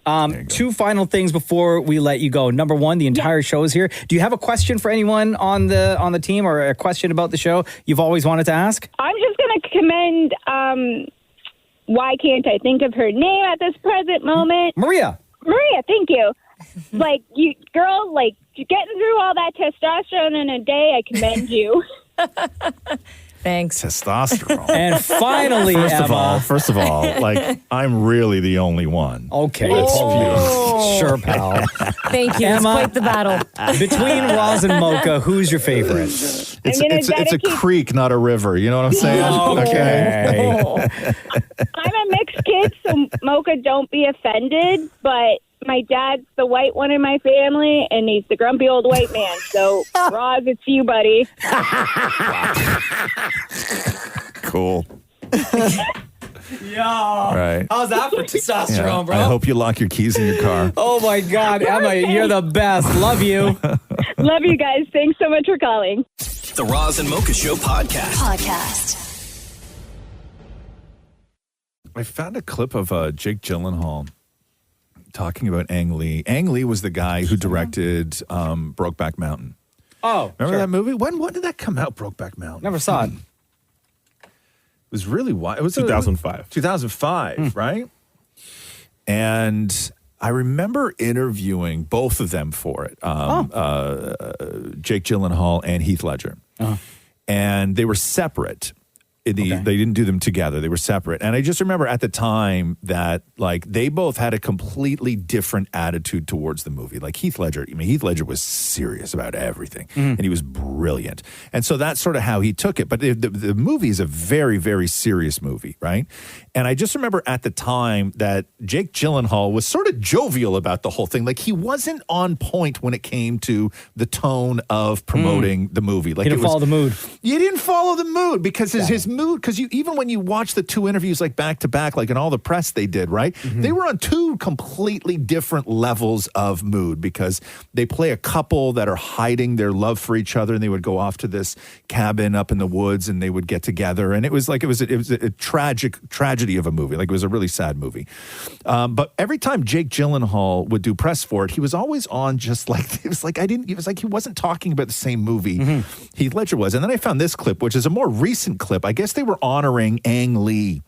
Two final things before we let you go. Number one, the entire show is here. Do you have a question for anyone on the team, or a question about the show you've always wanted to ask? I'm just going to commend, why can't I think of her name at this present moment? Maria, thank you. You're getting through all that testosterone in a day. I commend you. Thanks. Testosterone. And finally, First of all, I'm really the only one. Okay. Oh. Sure, pal. Thank you. Emma, It's quite the battle. Between Roz and Mocha, who's your favorite? It's a creek, not a river. You know what I'm saying? Okay. I'm a mixed kid, so Mocha, don't be offended, but my dad's the white one in my family, and he's the grumpy old white man. So, Roz, it's you, buddy. Cool. Yeah. Right. How's that for testosterone, bro? I hope you lock your keys in your car. Oh, my God. Emma, you're the best. Love you. Love you guys. Thanks so much for calling. The Roz and Mocha Show podcast. I found a clip of Jake Gyllenhaal talking about Ang Lee. Ang Lee was the guy who directed Brokeback Mountain. Oh, remember that movie? When did that come out, Brokeback Mountain? Never saw it. It was really wild. It was 2005. 2005, right? And I remember interviewing both of them for it, Jake Gyllenhaal and Heath Ledger. And they were separate. They didn't do them together. They were separate. And I just remember at the time that they both had a completely different attitude towards the movie. Like Heath Ledger was serious about everything and he was brilliant. And so that's sort of how he took it. But the movie is a very, very serious movie, right? And I just remember at the time that Jake Gyllenhaal was sort of jovial about the whole thing. Like he wasn't on point when it came to the tone of promoting the movie. Like he didn't follow the mood. You didn't follow the mood because his mood, because even when you watch the two interviews back to back, and all the press they did, right? They were on two completely different levels of mood because they play a couple that are hiding their love for each other, and they would go off to this cabin up in the woods and they would get together, and it was a tragedy of a movie. It was a really sad movie. But every time Jake Gyllenhaal would do press for it, he was always on just he wasn't talking about the same movie Heath Ledger was. And then I found this clip, which is a more recent clip. I guess they were honoring Ang Lee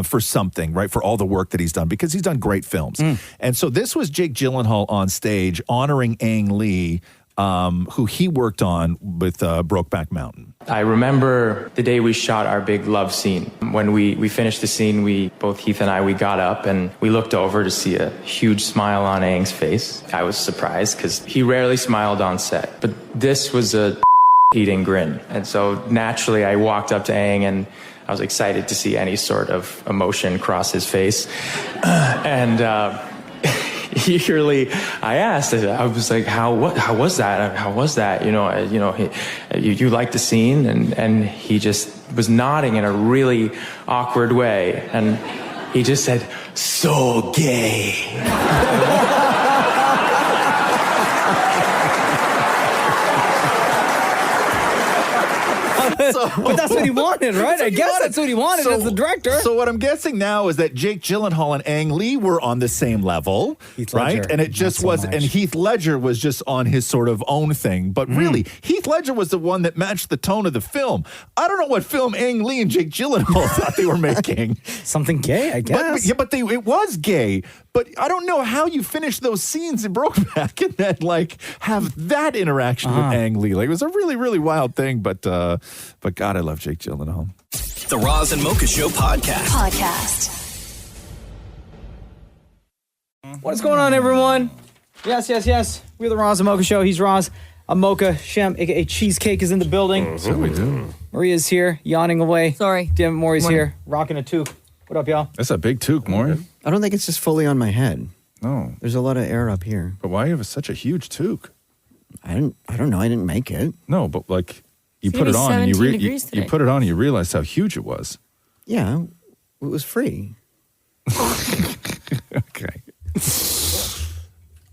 for something, right? For all the work that he's done, because he's done great films. And so this was Jake Gyllenhaal on stage honoring Ang Lee, who he worked on with Brokeback Mountain. I remember the day we shot our big love scene. When we finished the scene, both Heath and I got up and we looked over to see a huge smile on Ang's face. I was surprised because he rarely smiled on set, but this was a eating grin. And so naturally I walked up to Ang and I was excited to see any sort of emotion cross his face. Eagerly, I asked. I was like, "How was that? How was that? You liked the scene?" And he just was nodding in a really awkward way, and he just said, "So gay." But that's what he wanted, right? I guess that's what he wanted as the director. So what I'm guessing now is that Jake Gyllenhaal and Ang Lee were on the same level, right? Ledger, And it just not so was, much. and Heath Ledger was just on his sort of own thing. But really, Heath Ledger was the one that matched the tone of the film. I don't know what film Ang Lee and Jake Gyllenhaal thought they were making. Something gay, I guess. But it was gay. But I don't know how you finish those scenes in Brokeback and then like have that interaction with Ang Lee. Like it was a really, really wild thing. But God, I love Jake Gyllenhaal. The Roz and Mocha Show podcast. What's going on, everyone? Yes. We're the Roz and Mocha Show. He's Roz. I'm Mocha. Shem, a.k.a. Cheesecake, is in the building. So we do. Maria's here, yawning away. Sorry. Damn, Maury's Morning. here, rocking a toque. What up, y'all? That's a big toque, Maury. I don't think it's just fully on my head. No. There's a lot of air up here. But why do you have such a huge toque? I don't know. I didn't make it. No, but like you It's put it gonna be on and 17 you degrees today. put it on and you realized how huge it was. Yeah, it was free. Okay.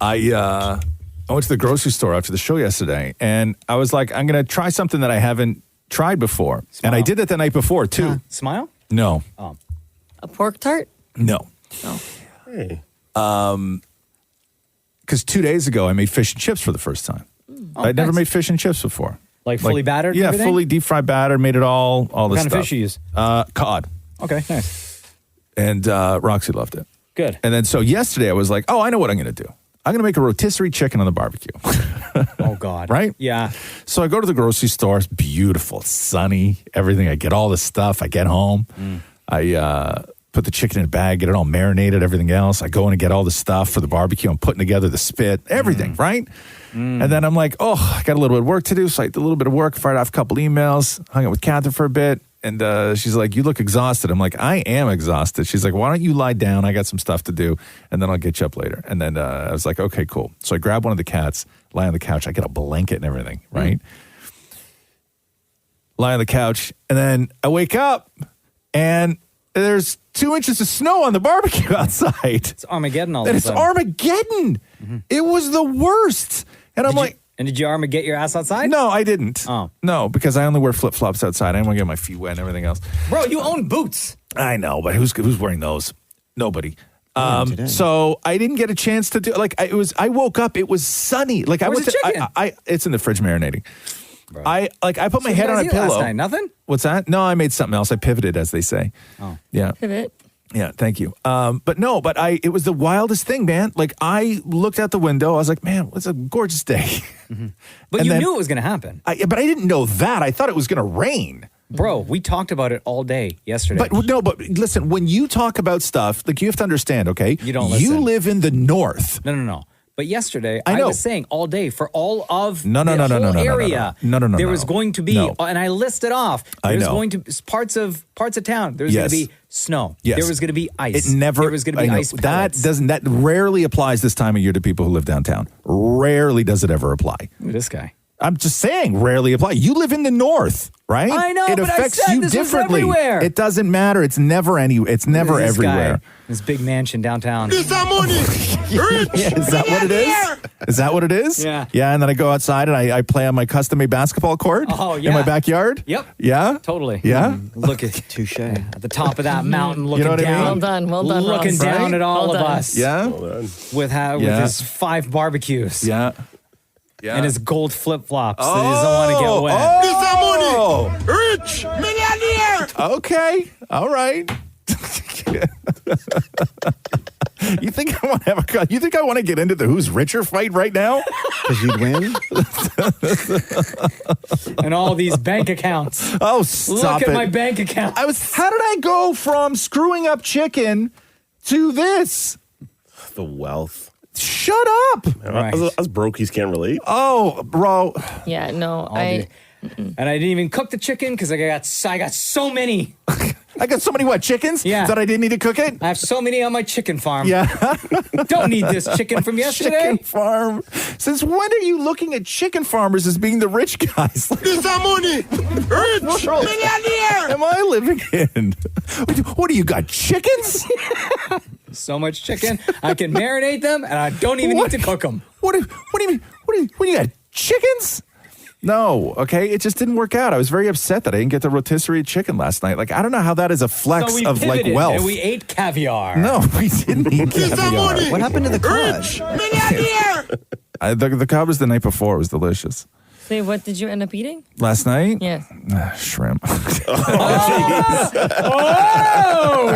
I went to the grocery store after the show yesterday, and I was like, I'm going to try something that I haven't tried before. And I did it the night before, too. Smile? No. Oh. A pork tart? No. Oh. Hey. Because 2 days ago, I made fish and chips for the first time. I'd never made fish and chips before. Like fully battered and Yeah, everything? fully deep fried batter, made it all What the kind stuff. of fish you use? Cod. Okay, nice. And Roxy loved it. Good. And then so yesterday I was like, oh, I know what I'm going to do. I'm going to make a rotisserie chicken on the barbecue. Oh, God. Right? Yeah. So I go to the grocery store. It's beautiful, it's sunny, everything. I get all the stuff. I get home. I put the chicken in a bag, get it all marinated, everything else. I go in and get all the stuff for the barbecue. I'm putting together the spit, everything, right? And then I'm like, oh, I got a little bit of work to do. So I did a little bit of work, fired off a couple emails, hung out with Catherine for a bit. And she's like, you look exhausted. I'm like, I am exhausted. She's like, why don't you lie down? I got some stuff to do, and then I'll get you up later. And then I was like, okay, cool. So I grab one of the cats, lie on the couch. I get a blanket and everything, right? Lie on the couch, and then I wake up, and there's 2 inches of snow on the barbecue outside. It's Armageddon all of And a it's sudden. Armageddon. It was the worst. And I'm like, And did you Armageddon your ass outside? no, I didn't. Oh. No, because I only wear flip-flops outside. I don't want to get my feet wet and everything else. Bro, you own boots. I know, but who's wearing those? Nobody. today. So I didn't get a chance to do I woke up, it was sunny. Like Where's the chicken? It's in the fridge marinating. Bro. I put my So head you on a guys eat last pillow. night? Nothing? What's that? No, I made something else. I pivoted, as they say. Oh. Yeah. Pivot. Yeah, thank you. But it was the wildest thing, man. Like I looked out the window, I was like, man, it's a gorgeous day. But And you then- knew it was going to happen. But I didn't know that. I thought it was going to rain. Bro, we talked about it all day yesterday. But listen, when you talk about stuff, like you have to understand, okay? You don't You listen. live in the north. No. But yesterday, I I know. was saying all day for all of No, the whole no, area, no. there was going to be, No. and I listed off, I there was know. going to parts of town. There was Yes. going to be snow. Yes. There was going to be ice. It never. There was going to I be know. ice pellets. That rarely applies this time of year to people who live downtown. Rarely does it ever apply. Look at this guy. I'm just saying, rarely apply. You live in the north, right? I know, it but I affects said you this was differently. everywhere. It doesn't matter. It's never It's never Look at this everywhere. guy. This big mansion downtown. Is that what it is? Is that what it is? Yeah. Yeah, and then I go outside and I play on my custom-made basketball court Oh, in yeah. my backyard. Yep. Yeah? Totally. Yeah? Look at Touche. at the top of that mountain, looking know what I mean? down. Well done, looking Ross. down Right? at all Well of done. us. Yeah? With Yeah. his 5 barbecues. Yeah. Yeah. And his gold flip flops that he doesn't want to get wet. Oh! Rich millionaire. Okay. All right. You think I want to have you think I want to get into the who's richer fight right now? Because you'd win? And all these bank accounts. Oh, stop Look it. at my bank account. How did I go from screwing up chicken to this? The wealth. Shut up. Right. Us brokies can't relate. Oh, bro. Yeah, no, And I didn't even cook the chicken because I got so many. I got so many chickens? Yeah. That I didn't need to cook it? I have so many on my chicken farm. Yeah. Don't need this chicken from yesterday. Chicken farm. Since when are you looking at chicken farmers as being the rich guys? This money. Rich millionaire. Am I living in? What do you got? Chickens? So much chicken. I can marinate them and I don't even need to cook them. What do you mean? What do you got? Chickens? No, okay? It just didn't work out. I was very upset that I didn't get the rotisserie chicken last night. Like, I don't know how that is a flex So we of, like, pivoted wealth. And we ate caviar. No, we didn't eat caviar. What happened to the cod? The cod was the night before. It was delicious. Say, what did you end up eating? Last night? Yes. Shrimp. Oh,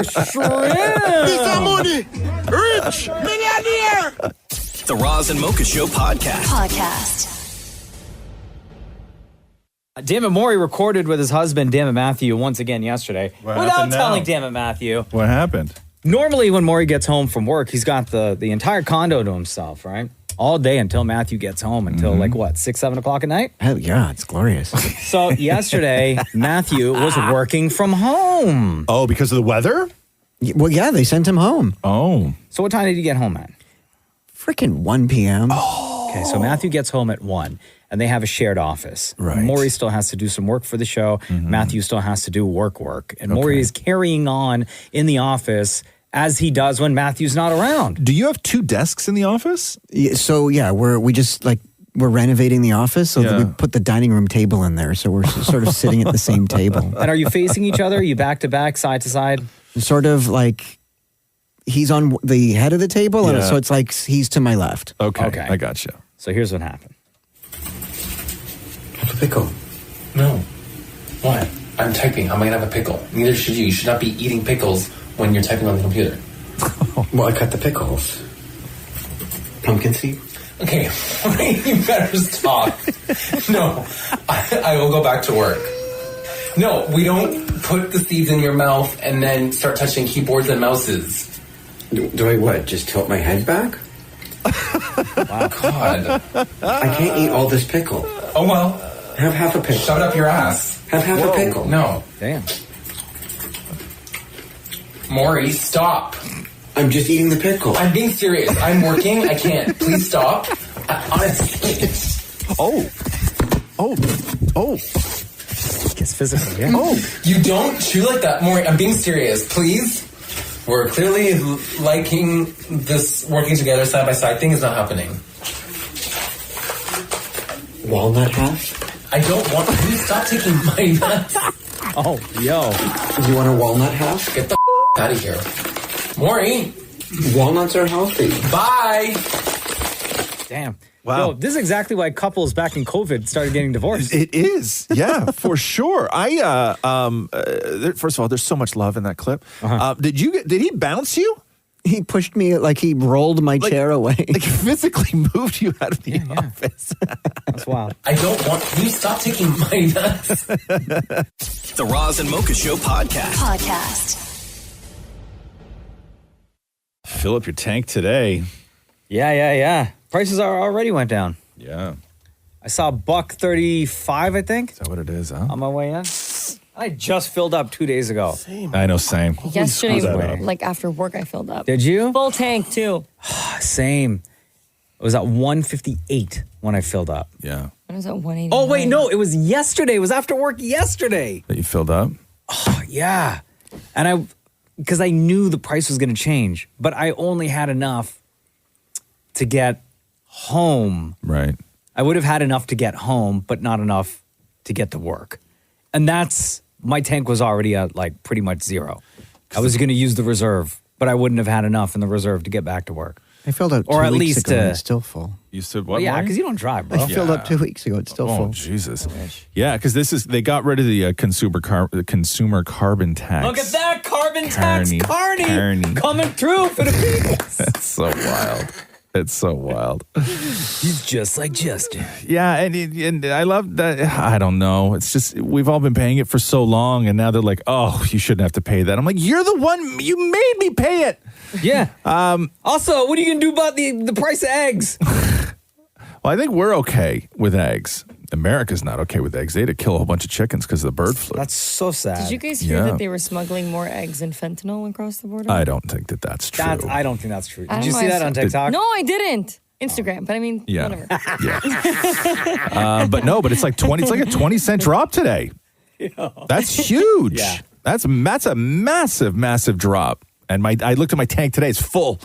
shrimp. Rich millionaire. The Roz and Mocha Show podcast. Dammit Maury recorded with his husband, Dammit Matthew, once again yesterday. What without happened now? telling Dammit Matthew. What happened? Normally, when Maury gets home from work, he's got the entire condo to himself, right? All day until Matthew gets home, until like what, 6, 7 o'clock at night? Hell yeah, it's glorious. So yesterday, Matthew was working from home. Oh, because of the weather? Well, yeah, they sent him home. Oh. So what time did he get home at? Freaking 1 p.m. Okay, so Matthew gets home at 1, and they have a shared office. Right. Maury still has to do some work for the show. Matthew still has to do work. And Maury is carrying on in the office as he does when Matthew's not around. Do you have 2 desks in the office? Yeah, so yeah, we're renovating the office, so that we put the dining room table in there. So we're sort of sitting at the same table. And are you facing each other? Are you back to back, side to side? Sort of like he's on the head of the table, and Yeah. so it's like he's to my left. Okay. I got you. So here's what happened. Have a pickle. No. Why? I'm typing. How am I going to have a pickle? Neither should you. You should not be eating pickles when you're typing on the computer. Well, I cut the pickles. Pumpkin seed? Okay, you better stop. No, I will go back to work. No, we don't put the seeds in your mouth and then start touching keyboards and mouses. Do I what? Just tilt my head back? Wow, God. I can't eat all this pickle. Oh, well. Have half a pickle. Shove it up your ass. Have half a pickle. No. Damn. Maury, stop. I'm just eating the pickle. I'm being serious. I'm working. I can't. Please stop. Honestly. Oh. Gets physical, yeah. Oh. You don't chew like that, Maury. I'm being serious. Please. We're clearly liking this working together side by side thing is not happening. Walnut half? I don't want. Please stop taking my nuts. Oh, yo. You want a walnut half? Get the out of here. Maury. Walnuts are healthy. Bye. Damn. Wow. Yo, this is exactly why couples back in COVID started getting divorced. It is. Yeah, for sure. First of all, there's so much love in that clip. Did he bounce you? He pushed me like he rolled my chair away. Like physically moved you out of the office. That's wild. I don't want. Can you stop taking my nuts? The Roz and Mocha Show podcast. Fill up your tank today. Yeah. Prices already went down. Yeah. I saw $1.35, I think. Is that what it is, huh? On my way in. I just filled up 2 days ago. I know, same. Yesterday, like after work, I filled up. Did you? Full tank, too. Same. It was at 158 when I filled up. Yeah. When was it 180? Oh, wait, no. It was yesterday. It was after work yesterday. That you filled up? Oh, yeah. And because I knew the price was going to change, but I only had enough to get home. Right. I would have had enough to get home, but not enough to get to work. And my tank was already at like pretty much zero. I was going to use the reserve, but I wouldn't have had enough in the reserve to get back to work. I filled up 2 Or at weeks least, ago and it's still full. You said what? Well, yeah, Maury? because you don't drive, bro. I filled up 2 weeks ago. It's still full. Oh, Jesus. Yeah, because they got rid of the consumer carbon tax. Look at that carbon tax, Carney coming through for the people. That's so wild. It's so wild. He's just like Justin. Yeah, and I love that. I don't know. It's just we've all been paying it for so long, and now they're like, "Oh, you shouldn't have to pay that." I'm like, "You're the one. You made me pay it." Yeah. Also, what are you gonna do about the price of eggs? Well, I think we're okay with eggs. America's not okay with eggs. They had to kill a whole bunch of chickens because of the bird flu. That's so sad. Did you guys hear that they were smuggling more eggs and fentanyl across the border? I don't think that's true. I don't think that's true. I Did don't you know, see I that on saw- TikTok? No, I didn't. Instagram, but I mean, Yeah. whatever. But it's like 20. It's like a 20-cent drop today. That's huge. Yeah. That's a massive drop. And I looked at my tank today. It's full.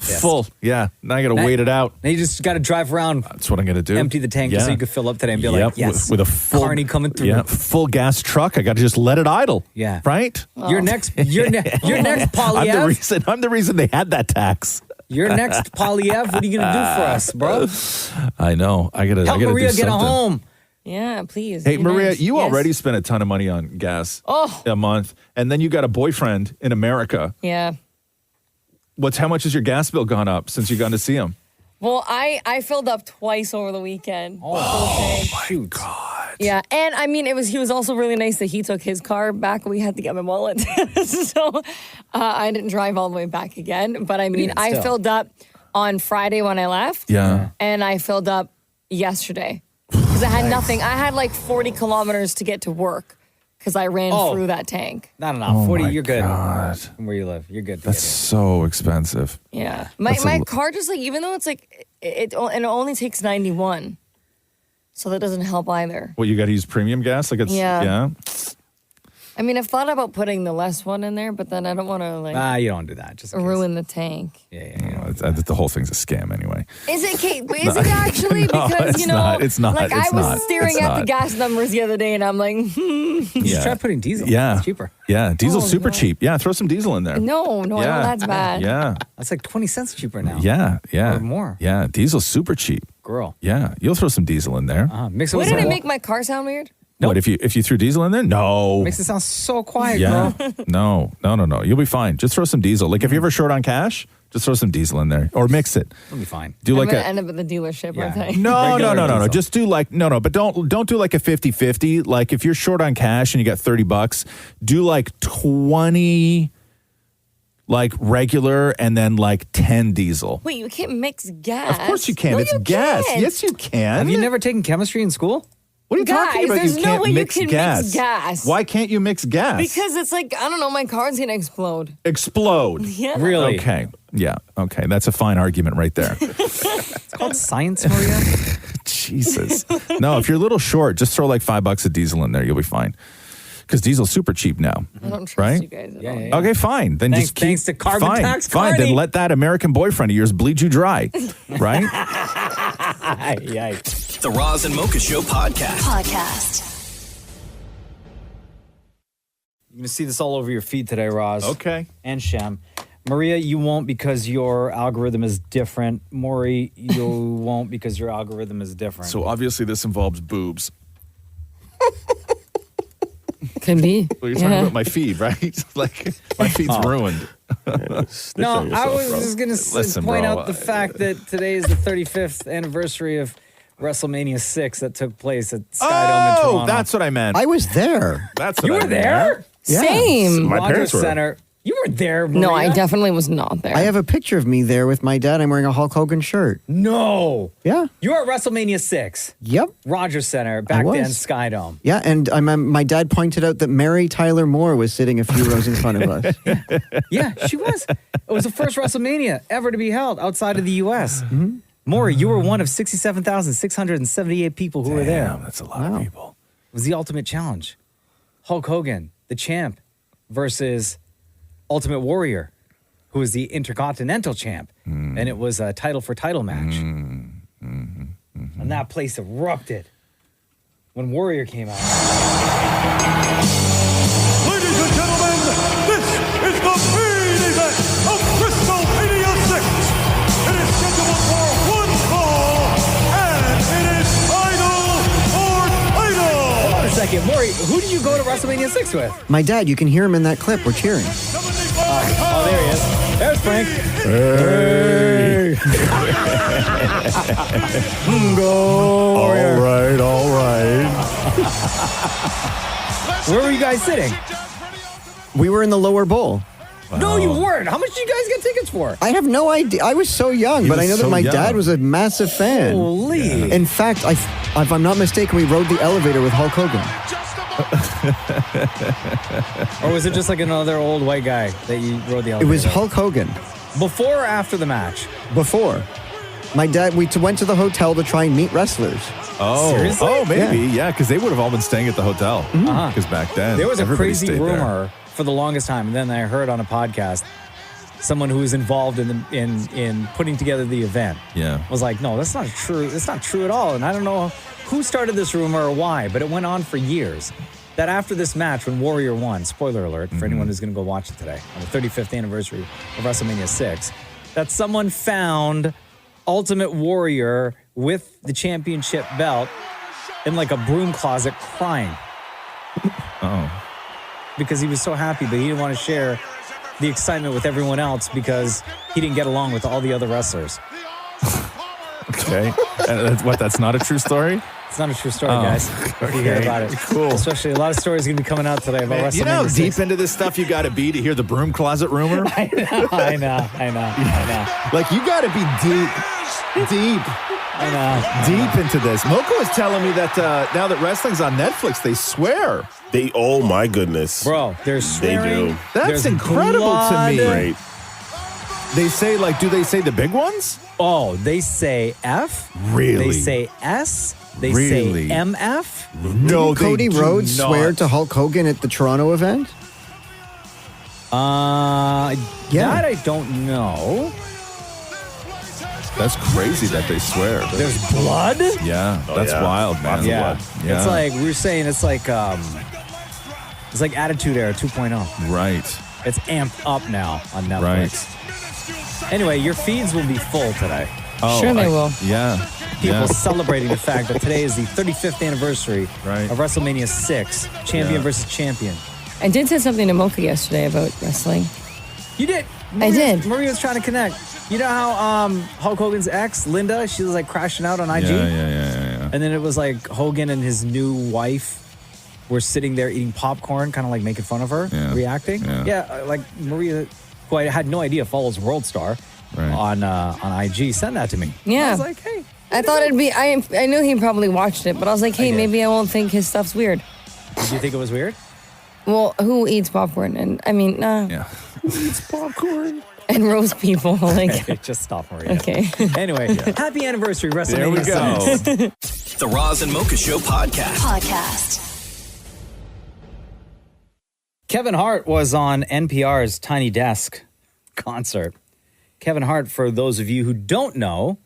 Yes. Full. Yeah. Now I got to wait it out. Now you just got to drive around. That's what I'm going to do. Empty the tank just so you could fill up today and be like, yes. With a full Carney coming through. Yeah, full gas truck. I got to just let it idle. Yeah. Right? Your next Polyev. I'm the reason they had that tax. Your next Polyev. What are you going to do for us, bro? I know. I got to Help Maria get home. Yeah, please. Hey, Be Maria, nice. you Yes. already spent a ton of money on gas a month, and then you got a boyfriend in America. Yeah. How much has your gas bill gone up since you gone to see him? Well, I filled up twice over the weekend. Oh my God. Yeah, and I mean, he was also really nice that he took his car back. We had to get my wallet, so I didn't drive all the way back again. But I mean, I filled up on Friday when I left. Yeah, and I filled up yesterday because I had nothing. I had like 40 kilometers to get to work because I ran through that tank. No. 40. You're good. God. From where you live, you're good. That's so expensive. Yeah, my car just like, even though it's like it only takes 91. So that doesn't help either. Well, you got to use premium gas? Like it's, yeah. I mean, I've thought about putting the less one in there, but then I don't want to you don't do that. Just ruin the tank. Yeah. The whole thing's a scam anyway. Is it, Kate? Is it actually? Because, it's not. It's not. Like, It's I was not. staring It's at not. the gas numbers the other day, and I'm like, Just try putting diesel. Yeah. It's cheaper. Yeah. Diesel's super cheap. Yeah. Throw some diesel in there. No, Yeah. I know that's bad. Yeah. That's like 20 cents cheaper now. Yeah. Or more. Yeah. Diesel's super cheap. Girl. Yeah. You'll throw some diesel in there. Mix it with Wouldn't some it make my car sound weird? What, if you threw diesel in there? No. Makes it sound so quiet, Yeah. girl. No. You'll be fine. Just throw some diesel. Like if you're ever short on cash, just throw some diesel in there or mix it. It'll be fine. I'm going to end up at the dealership, aren't I? No. Just do like, but don't do like a 50-50. Like if you're short on cash and you got $30, do like 20 like regular and then like 10 diesel. Wait, you can't mix gas. Of course you can. No, It's you gas. can't. Yes, you can. Have you never taken chemistry in school? What are you talking about? There's You no can't way mix you can gas. mix gas. Why can't you mix gas? Because it's like, I don't know, my car's going to explode. Explode. Yeah. Really? Okay. Yeah. Okay. That's a fine argument right there. It's called science, Maria. Jesus. No, if you're a little short, just throw like $5 of diesel in there. You'll be fine. Because diesel's super cheap now. I don't trust right? you guys at all. Okay, fine. Then Thanks- just keep, thanks to carbon fine, tax, fine. Carney. Then let that American boyfriend of yours bleed you dry, right? Yikes. The Roz and Mocha Show podcast. You're going to see this all over your feed today, Roz. Okay. And Shem. Maria, you won't because your algorithm is different. Maury, you won't because your algorithm is different. So obviously this involves boobs. Can be. Well, you're talking about my feed, right? Like my feed's ruined. No, I was just going to point bro, out the fact that today is the 35th anniversary of WrestleMania 6 that took place at Skydome in Toronto. That's what I meant. I was there. That's what You I were meant. there? Yeah. Same. My Rogers parents were. Center. You were there, Maria. No, I definitely was not there. I have a picture of me there with my dad. I'm wearing a Hulk Hogan shirt. No. Yeah. You were at WrestleMania 6. Yep. Rogers Center, back was. then, Skydome. Yeah, and my dad pointed out that Mary Tyler Moore was sitting a few rows in front of us. Yeah, she was. It was the first WrestleMania ever to be held outside of the U.S. Mm-hmm. Maury, you were one of 67,678 people who were there. Damn, that's a lot of people. It was the ultimate challenge. Hulk Hogan, the champ, versus Ultimate Warrior, who was the Intercontinental champ. And it was a title for title match. And that place erupted when Warrior came out. Ladies and gentlemen, this is the main event of WrestleMania 6. It is scheduled for one fall, and it is title for title. Hold on a second. Maury, who did you go to WrestleMania 6 with? My dad, you can hear him in that clip. We're cheering. Oh, there he is. There's Frank. Hey. Go. All right. Where were you guys sitting? We were in the lower bowl. No, you weren't. How much did you guys get tickets for? I have no idea. I was so young, He but I was know that so my young. dad was a massive fan. Holy. In fact, if I'm not mistaken, we rode the elevator with Hulk Hogan. Or was it just like another old white guy that you rode the It elevator? was Hulk Hogan. Before or after the match? Before. My dad, we went to the hotel to try and meet wrestlers. Oh, Seriously? oh, maybe, yeah, because they would have all been staying at the hotel. Because back then, There was a everybody crazy stayed there. rumor for the longest time, and then I heard on a podcast someone who was involved in putting together the event, was like, no, that's not true. That's not true at all. And I don't know who started this rumor or why, but it went on for years. That after this match, when Warrior won, spoiler alert for anyone who's going to go watch it today, on the 35th anniversary of WrestleMania 6, that someone found Ultimate Warrior with the championship belt in like a broom closet crying. Because he was so happy, but he didn't want to share the excitement with everyone else because he didn't get along with all the other wrestlers. Okay. That's not a true story? It's not a true story, guys. You hear about it. Cool. Especially a lot of stories going to be coming out today about WrestleMania. You know how 6. deep into this stuff you got to be to hear the broom closet rumor? I know. Like, you got to be deep. I know. Deep into this. Mocha was telling me that now that wrestling's on Netflix, they swear. Oh my goodness. Bro, they're swearing. They do. That's incredible blood. to me. Great. They say, like, do they say the big ones? Oh, they say F. Really? They say S. They Really? say MF. No, Didn't Cody they do Rhodes not. swear to Hulk Hogan at the Toronto event? That I don't know. That's crazy that they swear. There's blood? Yeah, that's wild, man. Yeah. Yeah. It's like, we were saying, it's like Attitude Era 2.0. Right. It's amped up now on Netflix. Right. Anyway, your feeds will be full today. Oh, sure they will. Yeah. People celebrating the fact that today is the 35th anniversary of WrestleMania 6, champion versus champion. I did say something to Mocha yesterday about wrestling. You did? I did. Maria was trying to connect. You know how Hulk Hogan's ex, Linda, she was like crashing out on IG? Yeah. And then it was like Hogan and his new wife were sitting there eating popcorn, kind of like making fun of her, reacting. Yeah, like Maria, who I had no idea follows World Star on IG, sent that to me. Yeah. I was like, hey. I thought it'd be, I knew he probably watched it, but I was like, hey, maybe I won't think his stuff's weird. Did you think it was weird? Well, who eats popcorn? And I mean, Yeah. Who eats popcorn? And roast people. Like, okay, just stop, Maria. Okay. Anyway, happy anniversary, WrestleMania. There we go. The Roz and Mocha Show podcast. Kevin Hart was on NPR's Tiny Desk concert. Kevin Hart, for those of you who don't know,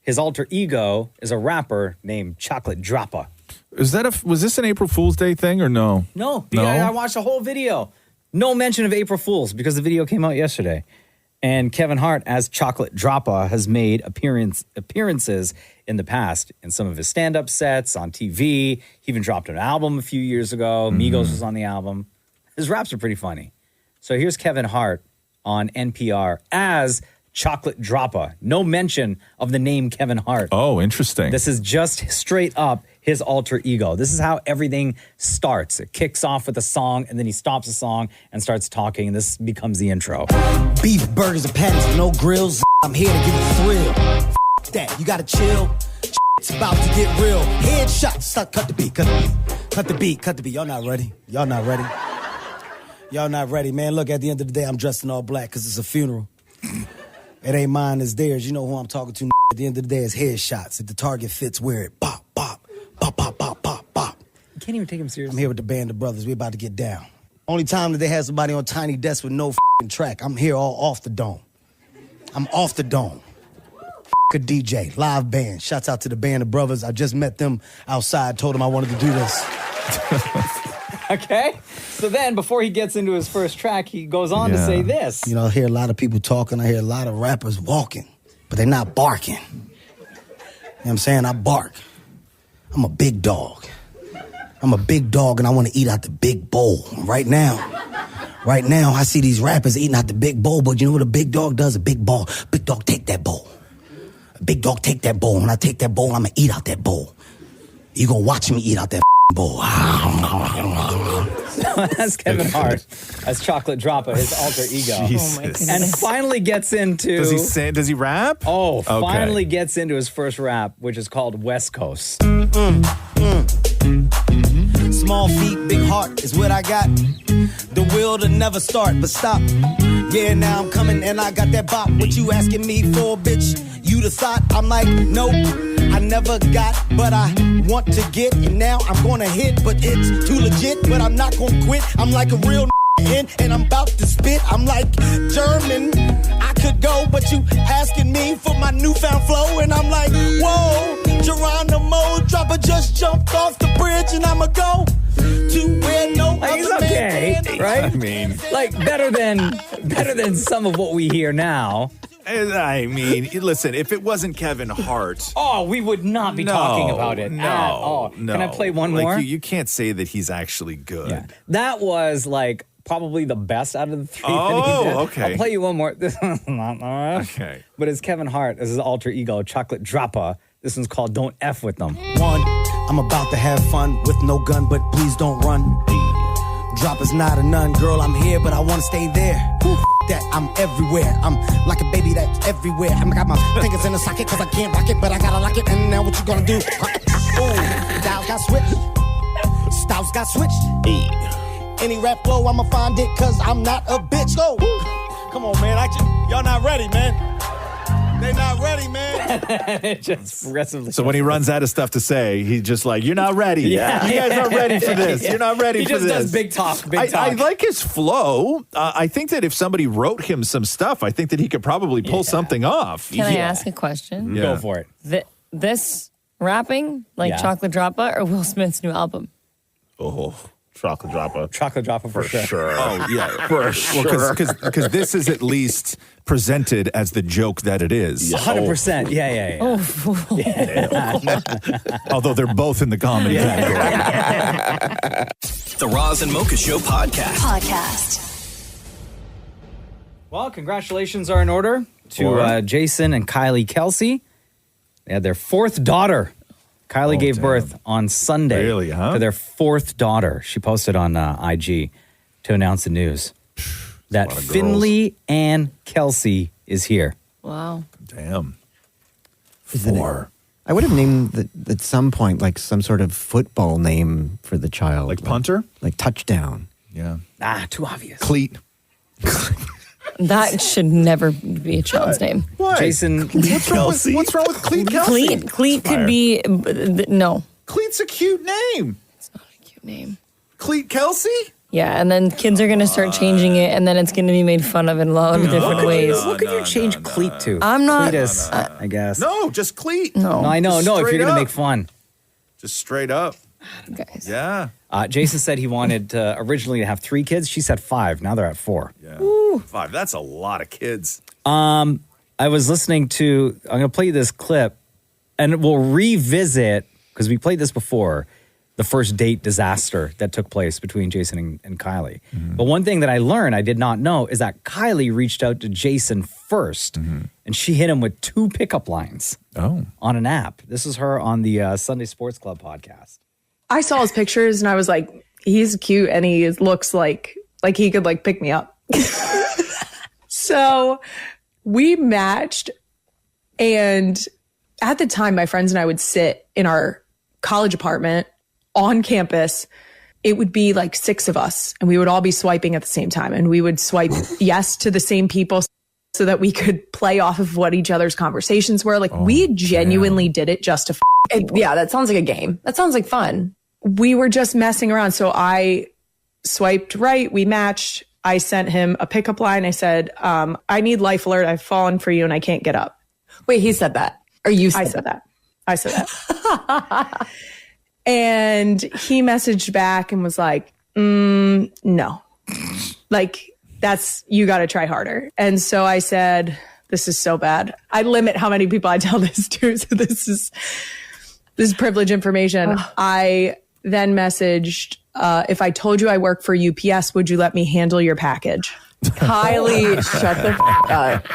his alter ego is a rapper named Chocolate Droppa. Was this an April Fool's Day thing or no? No. I watched the whole video. No mention of April Fool's because the video came out yesterday. And Kevin Hart, as Chocolate Droppa, has made appearances in the past in some of his stand-up sets, on TV. He even dropped an album a few years ago. Migos was on the album. His raps are pretty funny. So here's Kevin Hart on NPR as Chocolate Droppa. No mention of the name Kevin Hart. Oh, interesting. This is just straight up his alter ego. This is how everything starts. It kicks off with a song, and then he stops the song and starts talking, and this becomes the intro. Beef, burgers, and patties, no grills. I'm here to give you a thrill. That, you gotta chill. It's about to get real. Headshots. Stop, cut the beat, cut the beat. Cut the beat, cut the beat. Y'all not ready? Y'all not ready? Y'all not ready, man. Look, at the end of the day, I'm dressed in all black because it's a funeral. It ain't mine, it's theirs. You know who I'm talking to. At the end of the day, it's headshots. If the target fits, wear it. Bop, bop, bop, bop, bop, bop, bop. You can't even take him seriously. I'm here with the band of brothers. We about to get down. Only time that they have somebody on Tiny Desk with no f***ing track. I'm here all off the dome. I'm off the dome. A DJ, live band. Shouts out to the band of brothers. I just met them outside, told them I wanted to do this. Okay. So then, before he gets into his first track, he goes on to say this. You know, I hear a lot of people talking. I hear a lot of rappers walking, but they're not barking. You know what I'm saying? I bark. I'm a big dog. I'm a big dog, and I want to eat out the big bowl. Right now, I see these rappers eating out the big bowl, but you know what a big dog does? A big ball. Big dog, take that bowl. A big dog, take that bowl. When I take that bowl, I'm going to eat out that bowl. You going to watch me eat out that bowl. That's Kevin Hart as Chocolate Droppa, his alter ego. Jesus. Oh my goodness. And finally gets into... Does he rap? Oh, Okay. finally gets into his first rap, which is called West Coast. Small feet, big heart is what I got. The will to never start, but stop. Yeah, now I'm coming and I got that bop. What you asking me for, bitch? You the thought? I'm like, nope. I never got, but I want to get. And now I'm gonna hit, but it's too legit. But I'm not gonna quit. I'm like a real and I'm about to spit. I'm like German. I could go, but you asking me for my newfound flow, and I'm like, whoa, Geronimo dropper just jumped off the bridge, and I'ma go to where no other He's okay, man. right? I mean, like better than some of what we hear now. I mean, listen, if it wasn't Kevin Hart. Oh, we would not be talking about it at all. No. Can I play one more? You can't say that he's actually good. Yeah. That was like probably the best out of the three. Oh, that he did. okay. I'll play you one more. This one's not much. Okay. But it's Kevin Hart as his alter ego, Chocolate Dropper. This one's called Don't F With Them. One, I'm about to have fun with no gun, but please don't run. Drop is not a nun, girl, I'm here, but I want to stay there. That I'm everywhere. I'm like a baby that's everywhere. I got my fingers in the socket because I can't rock it, but I gotta lock it. And now what you gonna do? Styles got switched. Styles got switched. Any rap flow, I'ma find it because I'm not a bitch. Go. Come on, man. Y'all not ready, man. They not ready, man. It just progressively. So when he runs out of stuff to say, he's just like, you're not ready. Yeah. You guys aren't ready for this. You're not ready for this. He just does big talk, I like his flow. I think that if somebody wrote him some stuff, I think that he could probably pull something off. Can I ask a question? Yeah. Go for it. This rapping, like Chocolate Dropper or Will Smith's new album? Oh, Chocolate Dropper. Chocolate Dropper for sure. Oh, yeah, for sure. Because this is at least presented as the joke that it is. 100%. Yeah. Although they're both in the comedy category. The Roz and Mocha Show podcast. Well, congratulations are in order to Jason and Kylie Kelce. They had their fourth daughter. Kylie gave birth on Sunday to their fourth daughter. She posted on IG to announce the news that Finley Ann Kelce is here. Wow. Damn. 4. I would have named at some point like some sort of football name for the child. Like punter? Like touchdown. Yeah. Too obvious. Cleat. That should never be a child's name. What? Jason Kelsey. What's wrong with Cleat Kelsey? Cleat could be, no. Cleat's a cute name. It's not a cute name. Cleat Kelsey? Yeah, and then kids are going to start changing it, and then it's going to be made fun of in a lot of different ways. What could you change Cleat to? I'm not. Cletus, I guess. No, just Cleat. No. I know. Just No, if straight you're going to up. make fun. Just straight up. Guys. Yeah. Jason said he wanted originally to have 3 kids. She said 5. Now they're at 4. Yeah. 5. That's a lot of kids. I was listening to, I'm going to play you this clip, and we'll revisit, because we played this before, the first date disaster that took place between Jason and Kylie. But one thing that I learned, I did not know, is that Kylie reached out to Jason first, and she hit him with 2 pickup lines on an app. This is her on the Sunday Sports Club podcast. I saw his pictures and I was like, he's cute and he looks like he could like pick me up. So we matched, and at the time my friends and I would sit in our college apartment on campus. It would be like 6 of us and we would all be swiping at the same time, and we would swipe yes to the same people so that we could play off of what each other's conversations were. Like we genuinely did it just to Yeah, that sounds like a game. That sounds like fun. We were just messing around. So I swiped right. We matched. I sent him a pickup line. I said, I need life alert. I've fallen for you and I can't get up. Wait, he said that? Or you said I said that. I said that. And he messaged back and was like, no. Like, you got to try harder. And so I said, this is so bad. I limit how many people I tell this to. So this is privileged information. I then messaged, if I told you I work for UPS, would you let me handle your package? Kylie, shut the up.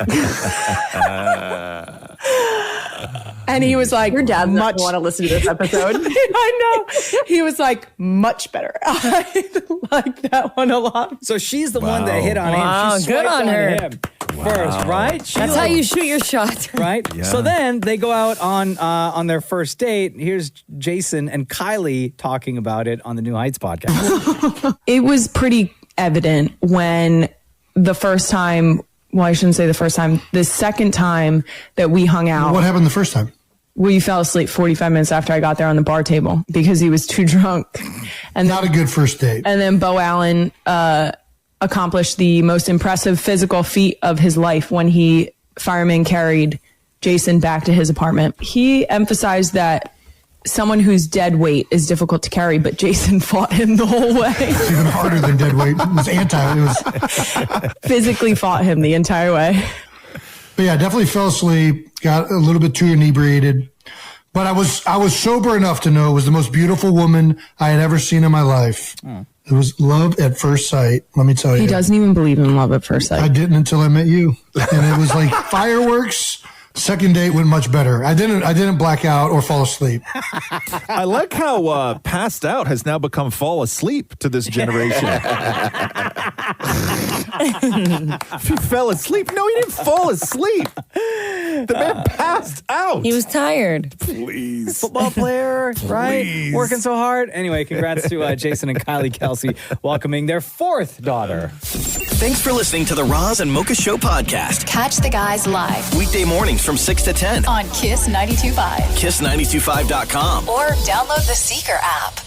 And he was like, your dad doesn't want to listen to this episode. I know. He was like, much better. I like that one a lot. So she's the one that hit on Wow, him. She good swiped on her. him first, right? That's how you shoot your shot. Right? Yeah. So then they go out on their first date. Here's Jason and Kylie talking about it on the New Heights podcast. It was pretty evident when the first time, well, I shouldn't say the first time, the second time that we hung out. What happened the first time? We fell asleep 45 minutes after I got there on the bar table because he was too drunk. And not a good first date. And then Bo Allen, a accomplished the most impressive physical feat of his life when he fireman carried Jason back to his apartment. He emphasized that someone who's dead weight is difficult to carry, but Jason fought him the whole way. It's even harder than dead weight. It was physically fought him the entire way. But yeah, definitely fell asleep, got a little bit too inebriated. But I was sober enough to know it was the most beautiful woman I had ever seen in my life. It was love at first sight, let me tell you. He doesn't even believe in love at first sight. I didn't until I met you. And it was like fireworks. Second date went much better. I didn't black out or fall asleep. I like how passed out has now become fall asleep to this generation. He fell asleep. No, he didn't fall asleep. The man passed out. He was tired. Please. Football player, right? Please. Working so hard. Anyway, congrats to Jason and Kylie Kelce welcoming their fourth daughter. Thanks for listening to the Roz and Mocha Show podcast. Catch the guys live Weekday mornings from 6 to 10 on Kiss 92.5. KISS925.com. Or download the Seeker app.